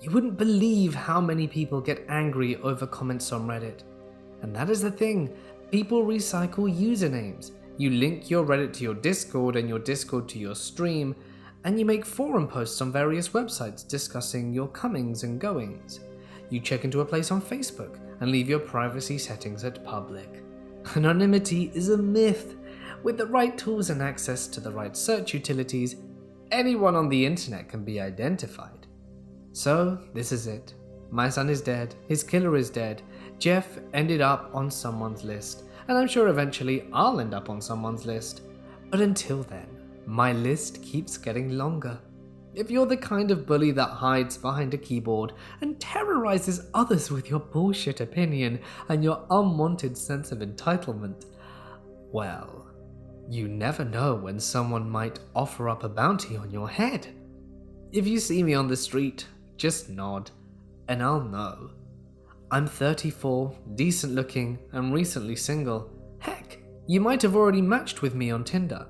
You wouldn't believe how many people get angry over comments on Reddit. And that is the thing, people recycle usernames. You link your Reddit to your Discord and your Discord to your stream, and you make forum posts on various websites discussing your comings and goings. You check into a place on Facebook and leave your privacy settings at public. Anonymity is a myth. With the right tools and access to the right search utilities, anyone on the internet can be identified. So, this is it. My son is dead, his killer is dead, Jeff ended up on someone's list, and I'm sure eventually I'll end up on someone's list. But until then, my list keeps getting longer. If you're the kind of bully that hides behind a keyboard and terrorizes others with your bullshit opinion and your unwanted sense of entitlement, well, you never know when someone might offer up a bounty on your head. If you see me on the street, just nod, and I'll know. I'm 34, decent looking, and recently single. Heck, you might have already matched with me on Tinder.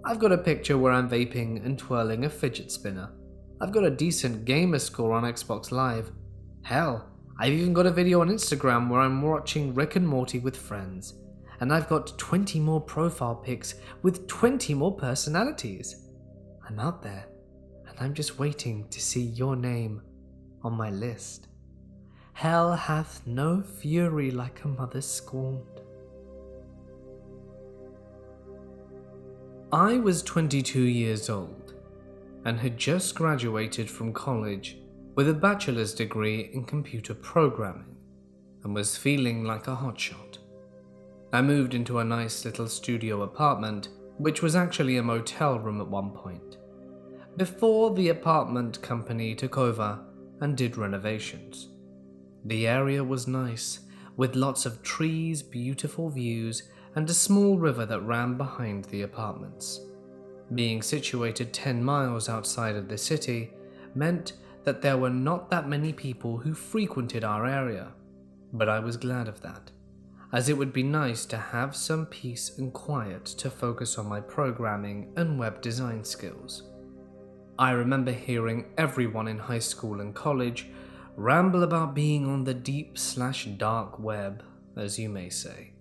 I've got a picture where I'm vaping and twirling a fidget spinner. I've got a decent gamer score on Xbox Live. Hell, I've even got a video on Instagram where I'm watching Rick and Morty with friends. And I've got 20 more profile pics with 20 more personalities. I'm out there, and I'm just waiting to see your name on my list. Hell hath no fury like a mother scorned. I was 22 years old and had just graduated from college with a bachelor's degree in computer programming and was feeling like a hotshot. I moved into a nice little studio apartment, which was actually a motel room at one point, before the apartment company took over and did renovations. The area was nice, with lots of trees, beautiful views, and a small river that ran behind the apartments. Being situated 10 miles outside of the city meant that there were not that many people who frequented our area, but I was glad of that, as it would be nice to have some peace and quiet to focus on my programming and web design skills. I remember hearing everyone in high school and college ramble about being on the deep/dark web, as you may say.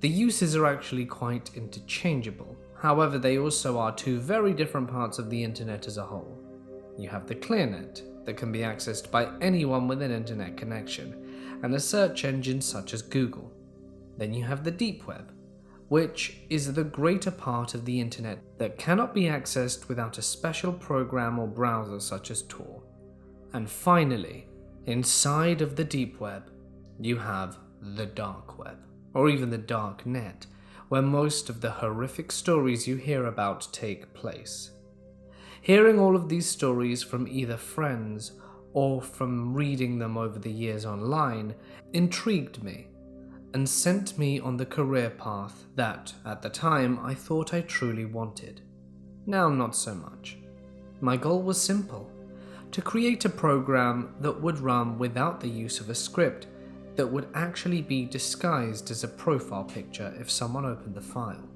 The uses are actually quite interchangeable, however they also are two very different parts of the internet as a whole. You have the ClearNet, that can be accessed by anyone with an internet connection, and a search engine such as Google. Then you have the deep web, which is the greater part of the internet that cannot be accessed without a special program or browser such as Tor. And finally, inside of the deep web, you have the dark web, or even the dark net, where most of the horrific stories you hear about take place. Hearing all of these stories from either friends or from reading them over the years online intrigued me and sent me on the career path that, at the time, I thought I truly wanted. Now not so much. My goal was simple: to create a program that would run without the use of a script that would actually be disguised as a profile picture if someone opened the file.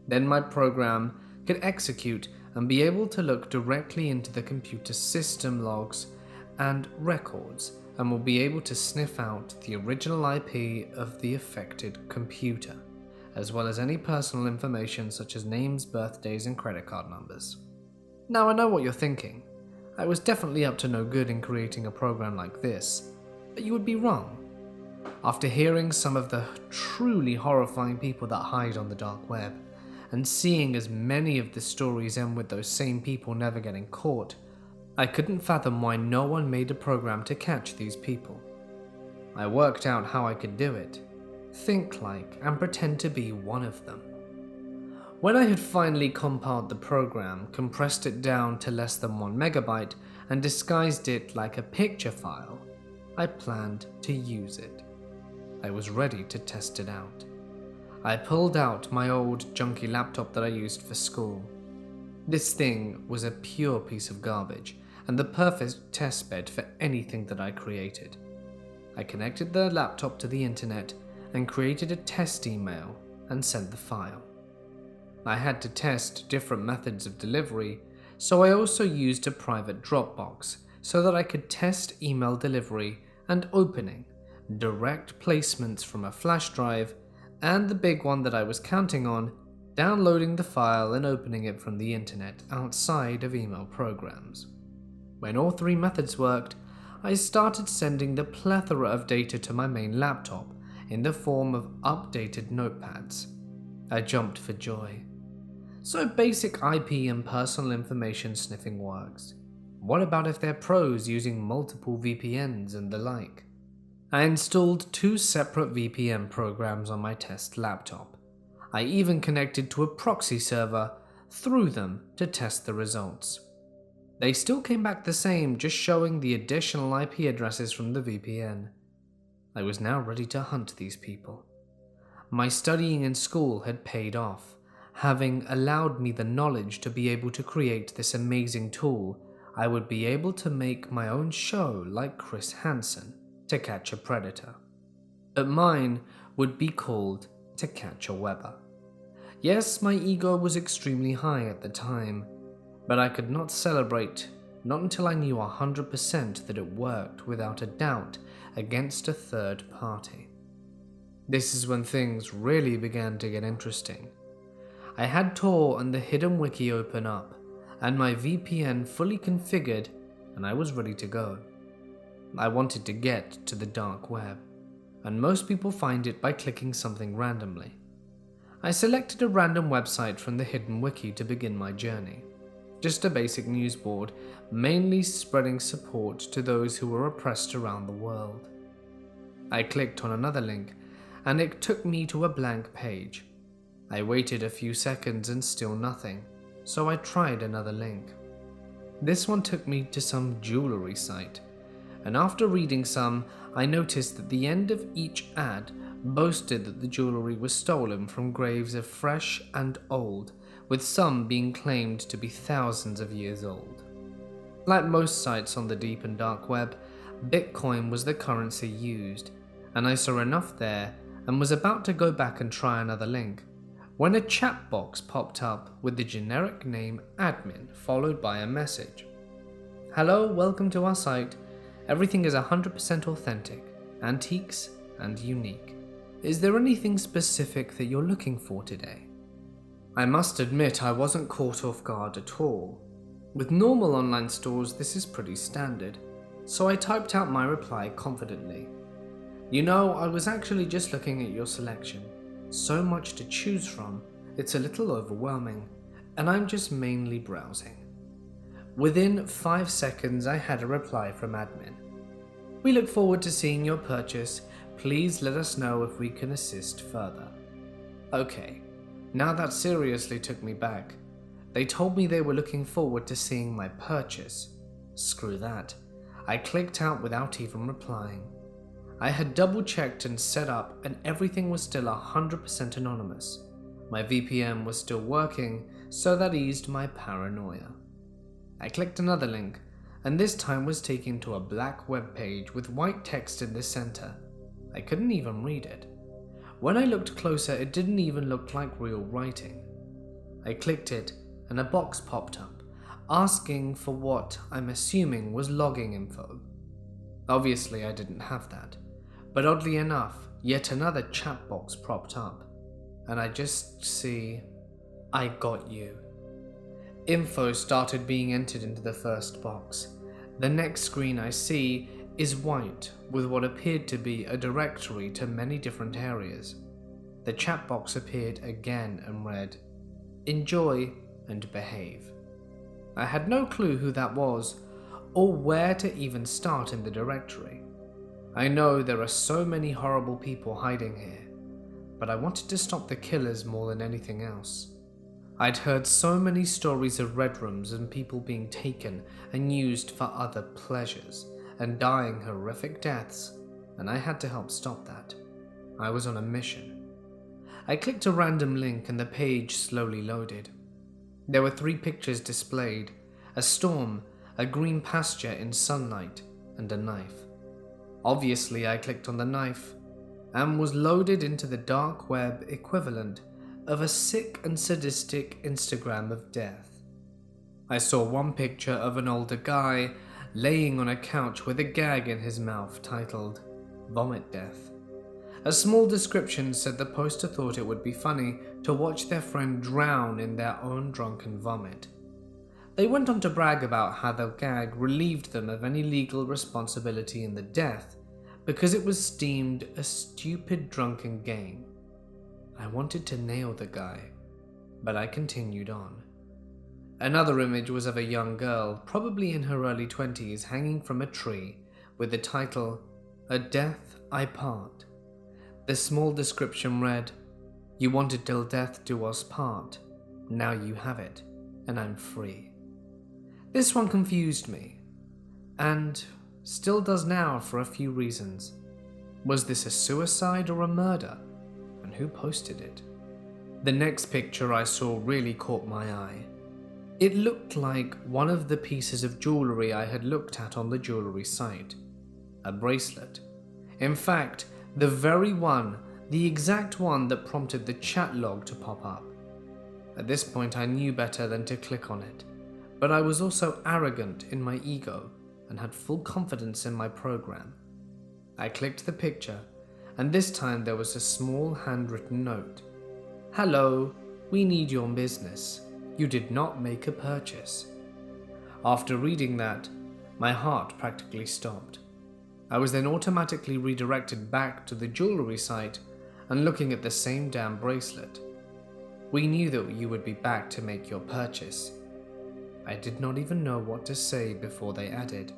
Then my program could execute and be able to look directly into the computer's system logs and records, and will be able to sniff out the original IP of the affected computer, as well as any personal information such as names, birthdays, and credit card numbers. Now I know what you're thinking. I was definitely up to no good in creating a program like this, but you would be wrong. After hearing some of the truly horrifying people that hide on the dark web, and seeing as many of the stories end with those same people never getting caught, I couldn't fathom why no one made a program to catch these people. I worked out how I could do it. think like, and pretend to be one of them. When I had finally compiled the program, compressed it down to less than 1 megabyte, and disguised it like a picture file, I planned to use it. I was ready to test it out. I pulled out my old junky laptop that I used for school. This thing was a pure piece of garbage, and the perfect testbed for anything that I created. I connected the laptop to the internet and created a test email and sent the file. I had to test different methods of delivery, so I also used a private Dropbox so that I could test email delivery and opening, direct placements from a flash drive, and the big one that I was counting on, downloading the file and opening it from the internet outside of email programs. When all three methods worked, I started sending the plethora of data to my main laptop in the form of updated notepads. I jumped for joy. So basic IP and personal information sniffing works. What about if they're pros using multiple VPNs and the like? I installed 2 separate VPN programs on my test laptop. I even connected to a proxy server through them to test the results. They still came back the same, just showing the additional IP addresses from the VPN. I was now ready to hunt these people. My studying in school had paid off, having allowed me the knowledge to be able to create this amazing tool. I would be able to make my own show like Chris Hansen, To Catch a Predator. But mine would be called To Catch a Webber. Yes, my ego was extremely high at the time, but I could not celebrate, not until I knew 100% that it worked without a doubt against a third party. This is when things really began to get interesting. I had Tor and the hidden wiki open up, and my VPN fully configured, and I was ready to go. I wanted to get to the dark web, and most people find it by clicking something randomly. I selected a random website from the hidden wiki to begin my journey. Just a basic news board, mainly spreading support to those who were oppressed around the world. I clicked on another link, and it took me to a blank page. I waited a few seconds and still nothing, so I tried another link. This one took me to some jewelry site, and after reading some, I noticed that the end of each ad boasted that the jewelry was stolen from graves of fresh and old, with some being claimed to be thousands of years old. Like most sites on the deep and dark web, Bitcoin was the currency used, and I saw enough there and was about to go back and try another link, when a chat box popped up with the generic name admin followed by a message. Hello, welcome to our site. Everything is 100% authentic, antiques, and unique. Is there anything specific that you're looking for today? I must admit I wasn't caught off guard at all. With normal online stores, this is pretty standard, so I typed out my reply confidently. You know, I was actually just looking at your selection. So much to choose from, it's a little overwhelming, and I'm just mainly browsing. Within 5 seconds, I had a reply from admin. We look forward to seeing your purchase. Please let us know if we can assist further. Okay, now that seriously took me back. They told me they were looking forward to seeing my purchase. Screw that. I clicked out without even replying. I had double checked and set up, and everything was still 100% anonymous. My VPN was still working, so that eased my paranoia. I clicked another link, and this time was taken to a black web page with white text in the center. I couldn't even read it. When I looked closer, it didn't even look like real writing. I clicked it, and a box popped up, asking for what I'm assuming was logging info. Obviously, I didn't have that. But oddly enough, yet another chat box propped up, and I just see, I got you. Info started being entered into the first box. The next screen I see is white with what appeared to be a directory to many different areas. The chat box appeared again and read, "Enjoy and behave." I had no clue who that was or where to even start in the directory. I know there are so many horrible people hiding here, but I wanted to stop the killers more than anything else. I'd heard so many stories of red rooms and people being taken and used for other pleasures and dying horrific deaths, and I had to help stop that. I was on a mission. I clicked a random link and the page slowly loaded. There were 3 pictures displayed: a storm, a green pasture in sunlight, and a knife. Obviously, I clicked on the knife and was loaded into the dark web equivalent of a sick and sadistic Instagram of death. I saw one picture of an older guy laying on a couch with a gag in his mouth titled "Vomit Death." A small description said the poster thought it would be funny to watch their friend drown in their own drunken vomit. They went on to brag about how the gag relieved them of any legal responsibility in the death because it was deemed a stupid drunken game. I wanted to nail the guy, but I continued on. Another image was of a young girl, probably in her early 20s, hanging from a tree with the title, "A Death I Part." The small description read, "You wanted till death do us part. Now you have it, and I'm free." This one confused me, and still does now for a few reasons. Was this a suicide or a murder? And who posted it? The next picture I saw really caught my eye. It looked like one of the pieces of jewelry I had looked at on the jewelry site. A bracelet. In fact, the very one, the exact one that prompted the chat log to pop up. At this point I knew better than to click on it, but I was also arrogant in my ego and had full confidence in my program. I clicked the picture, and this time there was a small handwritten note. "Hello, we need your business. You did not make a purchase." After reading that, my heart practically stopped. I was then automatically redirected back to the jewelry site and looking at the same damn bracelet. "We knew that you would be back to make your purchase." I did not even know what to say before they added,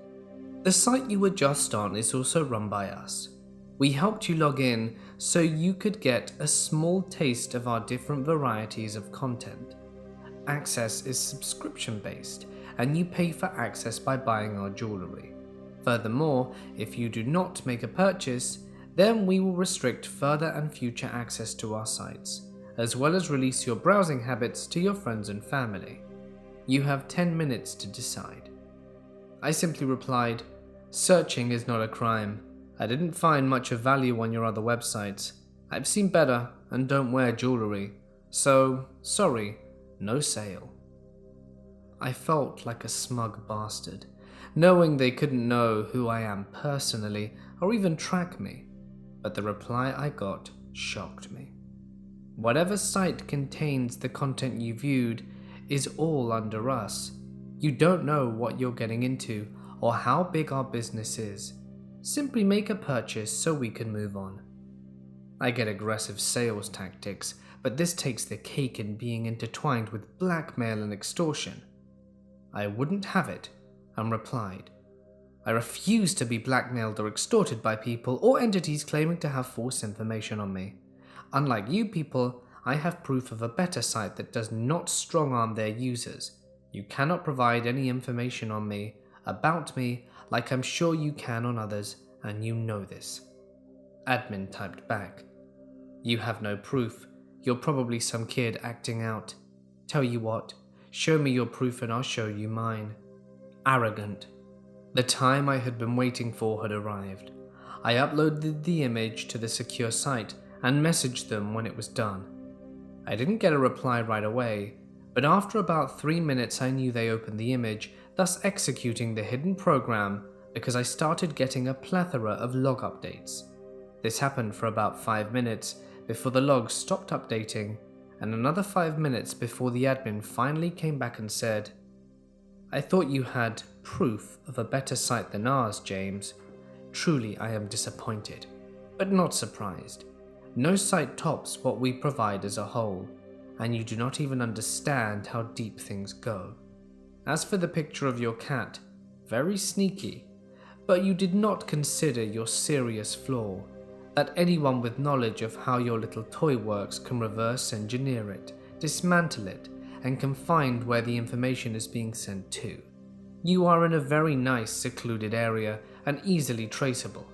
"The site you were just on is also run by us. We helped you log in so you could get a small taste of our different varieties of content. Access is subscription based, and you pay for access by buying our jewelry. Furthermore, if you do not make a purchase, then we will restrict further and future access to our sites, as well as release your browsing habits to your friends and family. You have 10 minutes to decide." I simply replied, "Searching is not a crime. I didn't find much of value on your other websites. I've seen better and don't wear jewelry. So, sorry, no sale." I felt like a smug bastard, knowing they couldn't know who I am personally or even track me, but the reply I got shocked me. Whatever site contains the content you viewed is all under us. You don't know what you're getting into or how big our business is. Simply make a purchase so we can move on. I get aggressive sales tactics, but this takes the cake in being intertwined with blackmail and extortion. I wouldn't have it and replied, "I refuse to be blackmailed or extorted by people or entities claiming to have false information on me. Unlike you people, I have proof of a better site that does not strong-arm their users. You cannot provide any information on me, about me, like I'm sure you can on others, and you know this." Admin typed back, "You have no proof. You're probably some kid acting out. Tell you what, show me your proof and I'll show you mine." Arrogant. The time I had been waiting for had arrived. I uploaded the image to the secure site and messaged them when it was done. I didn't get a reply right away, but after about 3 minutes I knew they opened the image, thus executing the hidden program because I started getting a plethora of log updates. This happened for about 5 minutes before the logs stopped updating, and another 5 minutes before the admin finally came back and said, "I thought you had proof of a better site than ours, James. Truly I am disappointed, but not surprised. No site tops what we provide as a whole, and you do not even understand how deep things go. As for the picture of your cat, very sneaky, but you did not consider your serious flaw. that anyone with knowledge of how your little toy works can reverse engineer it, dismantle it, and can find where the information is being sent to. You are in a very nice secluded area and easily traceable,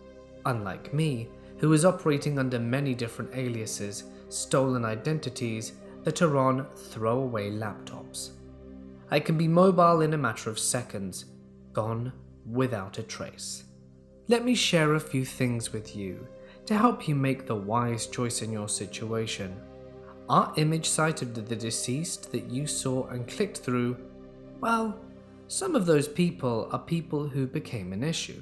unlike me, who is operating under many different aliases, stolen identities that are on throwaway laptops. I can be mobile in a matter of seconds, gone without a trace. Let me share a few things with you to help you make the wise choice in your situation. Our image site of the deceased that you saw and clicked through, well, some of those people are people who became an issue,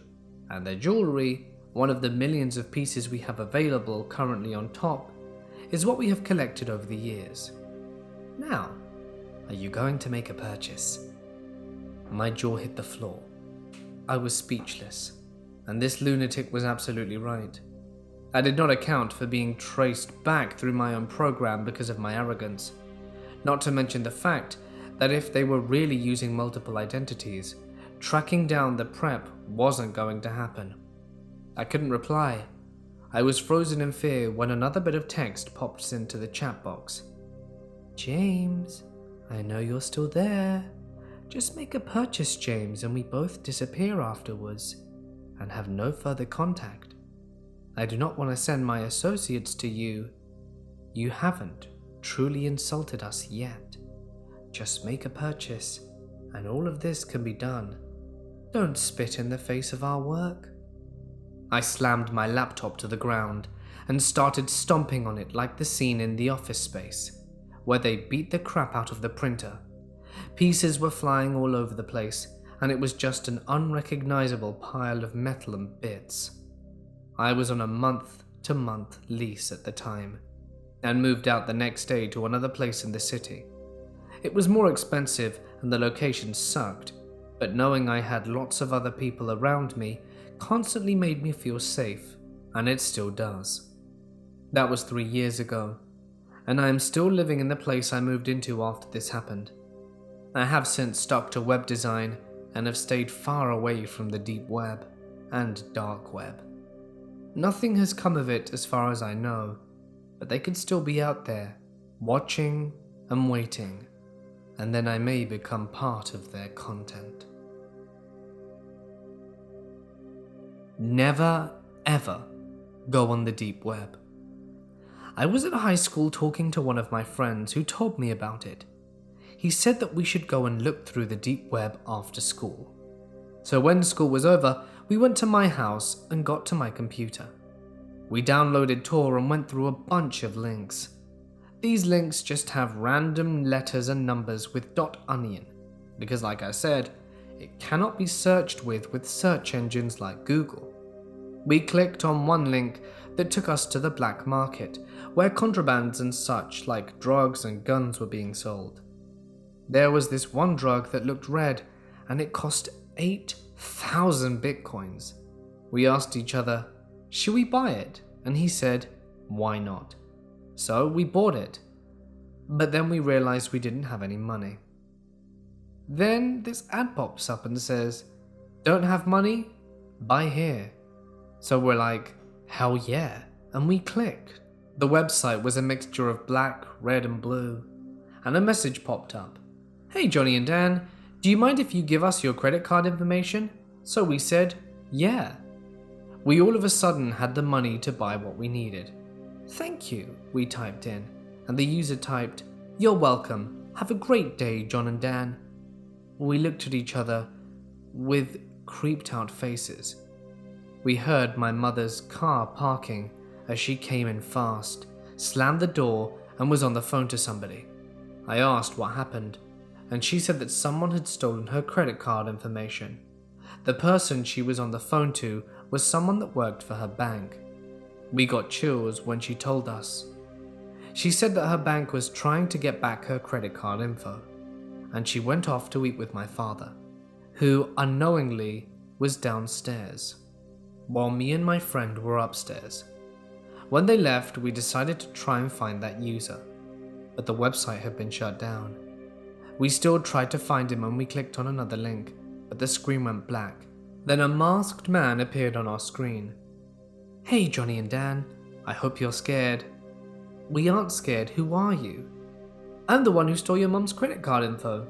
and their jewelry, one of the millions of pieces we have available currently on top, is what we have collected over the years. Now, are you going to make a purchase? My jaw hit the floor. I was speechless, and this lunatic was absolutely right. I did not account for being traced back through my own program because of my arrogance, not to mention the fact that if they were really using multiple identities, tracking down the prep wasn't going to happen. I couldn't reply. I was frozen in fear when another bit of text popped into the chat box. James, I know you're still there. Just make a purchase, James, and we both disappear afterwards and have no further contact. I do not want to send my associates to you. You haven't truly insulted us yet. Just make a purchase, and all of this can be done. Don't spit in the face of our work. I slammed my laptop to the ground and started stomping on it like the scene in The Office Space, where they beat the crap out of the printer. Pieces were flying all over the place, and it was just an unrecognizable pile of metal and bits. I was on a month-to-month lease at the time, and moved out the next day to another place in the city. It was more expensive and the location sucked, but knowing I had lots of other people around me constantly made me feel safe, and it still does. That was 3 years ago, and I am still living in the place I moved into after this happened. I have since stuck to web design and have stayed far away from the deep web and dark web. Nothing has come of it as far as I know, but they could still be out there, watching and waiting, and then I may become part of their content. Never, ever go on the deep web. I was at high school talking to one of my friends who told me about it. He said that we should go and look through the deep web after school. So when school was over, we went to my house and got to my computer. We downloaded Tor and went through a bunch of links. These links just have random letters and numbers with .onion, because like I said, it cannot be searched with search engines like Google. We clicked on one link that took us to the black market, where contrabands and such like drugs and guns were being sold. There was this one drug that looked red, and it cost 8,000 bitcoins. We asked each other, should we buy it? And he said, why not? So we bought it. But then we realized we didn't have any money. Then this ad pops up and says, don't have money? Buy here. So we're like, hell yeah. And we clicked. The website was a mixture of black, red, and blue. And a message popped up. Hey Johnny and Dan, do you mind if you give us your credit card information? So we said, yeah. We all of a sudden had the money to buy what we needed. Thank you, we typed in, and the user typed, you're welcome, have a great day, John and Dan. We looked at each other with creeped out faces. We heard my mother's car parking as she came in fast, slammed the door, and was on the phone to somebody. I asked what happened, and she said that someone had stolen her credit card information. The person she was on the phone to was someone that worked for her bank. We got chills when she told us. She said that her bank was trying to get back her credit card info, and she went off to eat with my father, who unknowingly was downstairs, while me and my friend were upstairs. When they left, we decided to try and find that user, but the website had been shut down. We still tried to find him when we clicked on another link, but the screen went black. Then a masked man appeared on our screen. "Hey, Johnny and Dan, I hope you're scared." "We aren't scared, who are you?" "I'm the one who stole your mum's credit card info."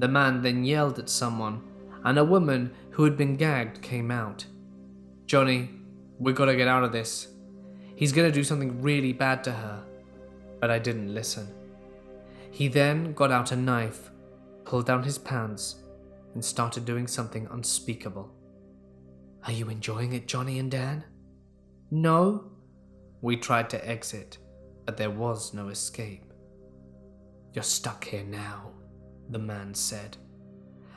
The man then yelled at someone, and a woman who had been gagged came out. "Johnny, we gotta get out of this. He's gonna do something really bad to her." But I didn't listen. He then got out a knife, pulled down his pants, and started doing something unspeakable. "Are you enjoying it, Johnny and Dan?" "No." We tried to exit, but there was no escape. "You're stuck here now," the man said.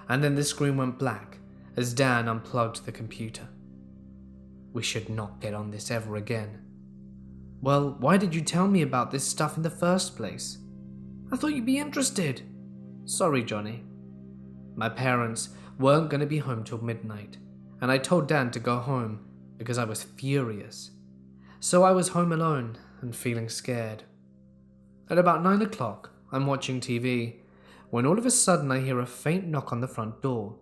And then the screen went black as Dan unplugged the computer. "We should not get on this ever again." "Well, why did you tell me about this stuff in the first place?" "I thought you'd be interested." "Sorry, Johnny." My parents weren't going to be home till midnight, and I told Dan to go home because I was furious. So I was home alone and feeling scared. At about 9 o'clock, I'm watching TV, when all of a sudden I hear a faint knock on the front door.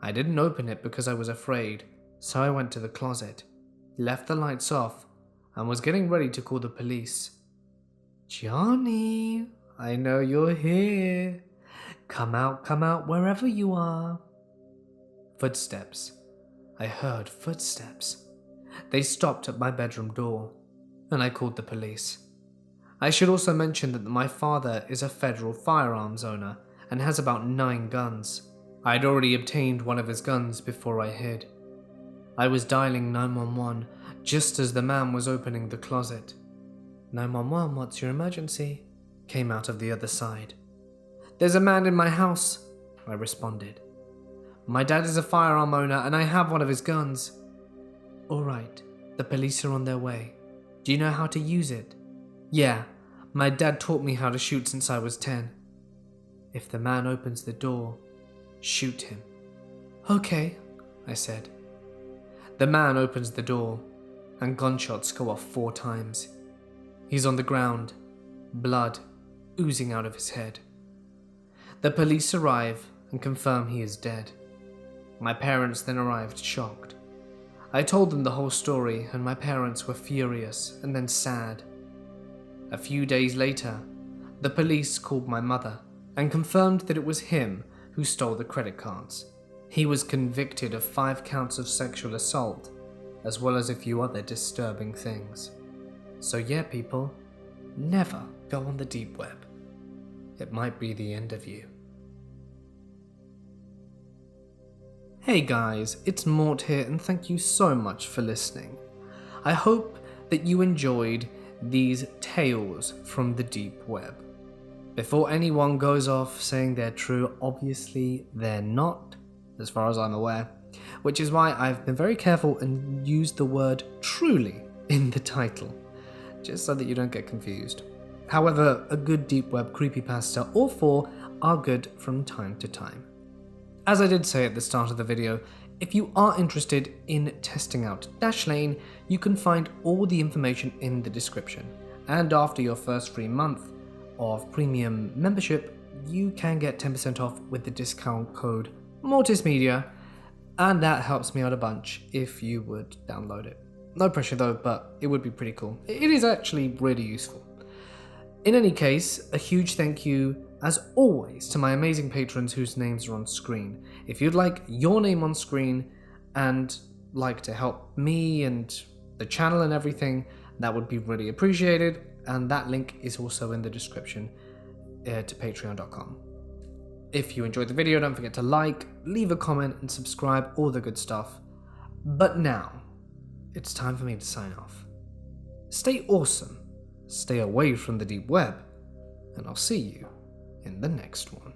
I didn't open it because I was afraid, so I went to the closet, left the lights off, and was getting ready to call the police. "Johnny, I know you're here. Come out wherever you are." Footsteps. I heard footsteps. They stopped at my bedroom door, and I called the police. I should also mention that my father is a federal firearms owner and has about 9 guns. I had already obtained one of his guns before I hid. I was dialing 911 just as the man was opening the closet. "911, what's your emergency?" came out of the other side. "There's a man in my house," I responded. "My dad is a firearm owner and I have one of his guns." "All right, the police are on their way. Do you know how to use it?" "Yeah, my dad taught me how to shoot since I was 10. "If the man opens the door, shoot him." "Okay," I said. The man opens the door, and gunshots go off 4 times. He's on the ground, blood oozing out of his head. The police arrive and confirm he is dead. My parents then arrived shocked. I told them the whole story, and my parents were furious and then sad. A few days later, the police called my mother and confirmed that it was him who stole the credit cards. He was convicted of 5 counts of sexual assault, as well as a few other disturbing things. So yeah, people, never go on the deep web. It might be the end of you. Hey guys, it's Mort here, and thank you so much for listening. I hope that you enjoyed these tales from the deep web. Before anyone goes off saying they're true, obviously they're not, as far as I'm aware, which is why I've been very careful and used the word truly in the title, just so that you don't get confused. However, a good deep web creepypasta or 4 are good from time to time. As I did say at the start of the video, if you are interested in testing out Dashlane, you can find all the information in the description. And after your first free month of premium membership, you can get 10% off with the discount code MortisMedia, and that helps me out a bunch if you would download it. No pressure though, but it would be pretty cool. It is actually really useful. In any case, a huge thank you as always to my amazing patrons whose names are on screen. If you'd like your name on screen and like to help me and the channel and everything, that would be really appreciated, and that link is also in the description to patreon.com. If you enjoyed the video, don't forget to like, leave a comment and subscribe, all the good stuff. But now, it's time for me to sign off. Stay awesome, stay away from the deep web, and I'll see you in the next one.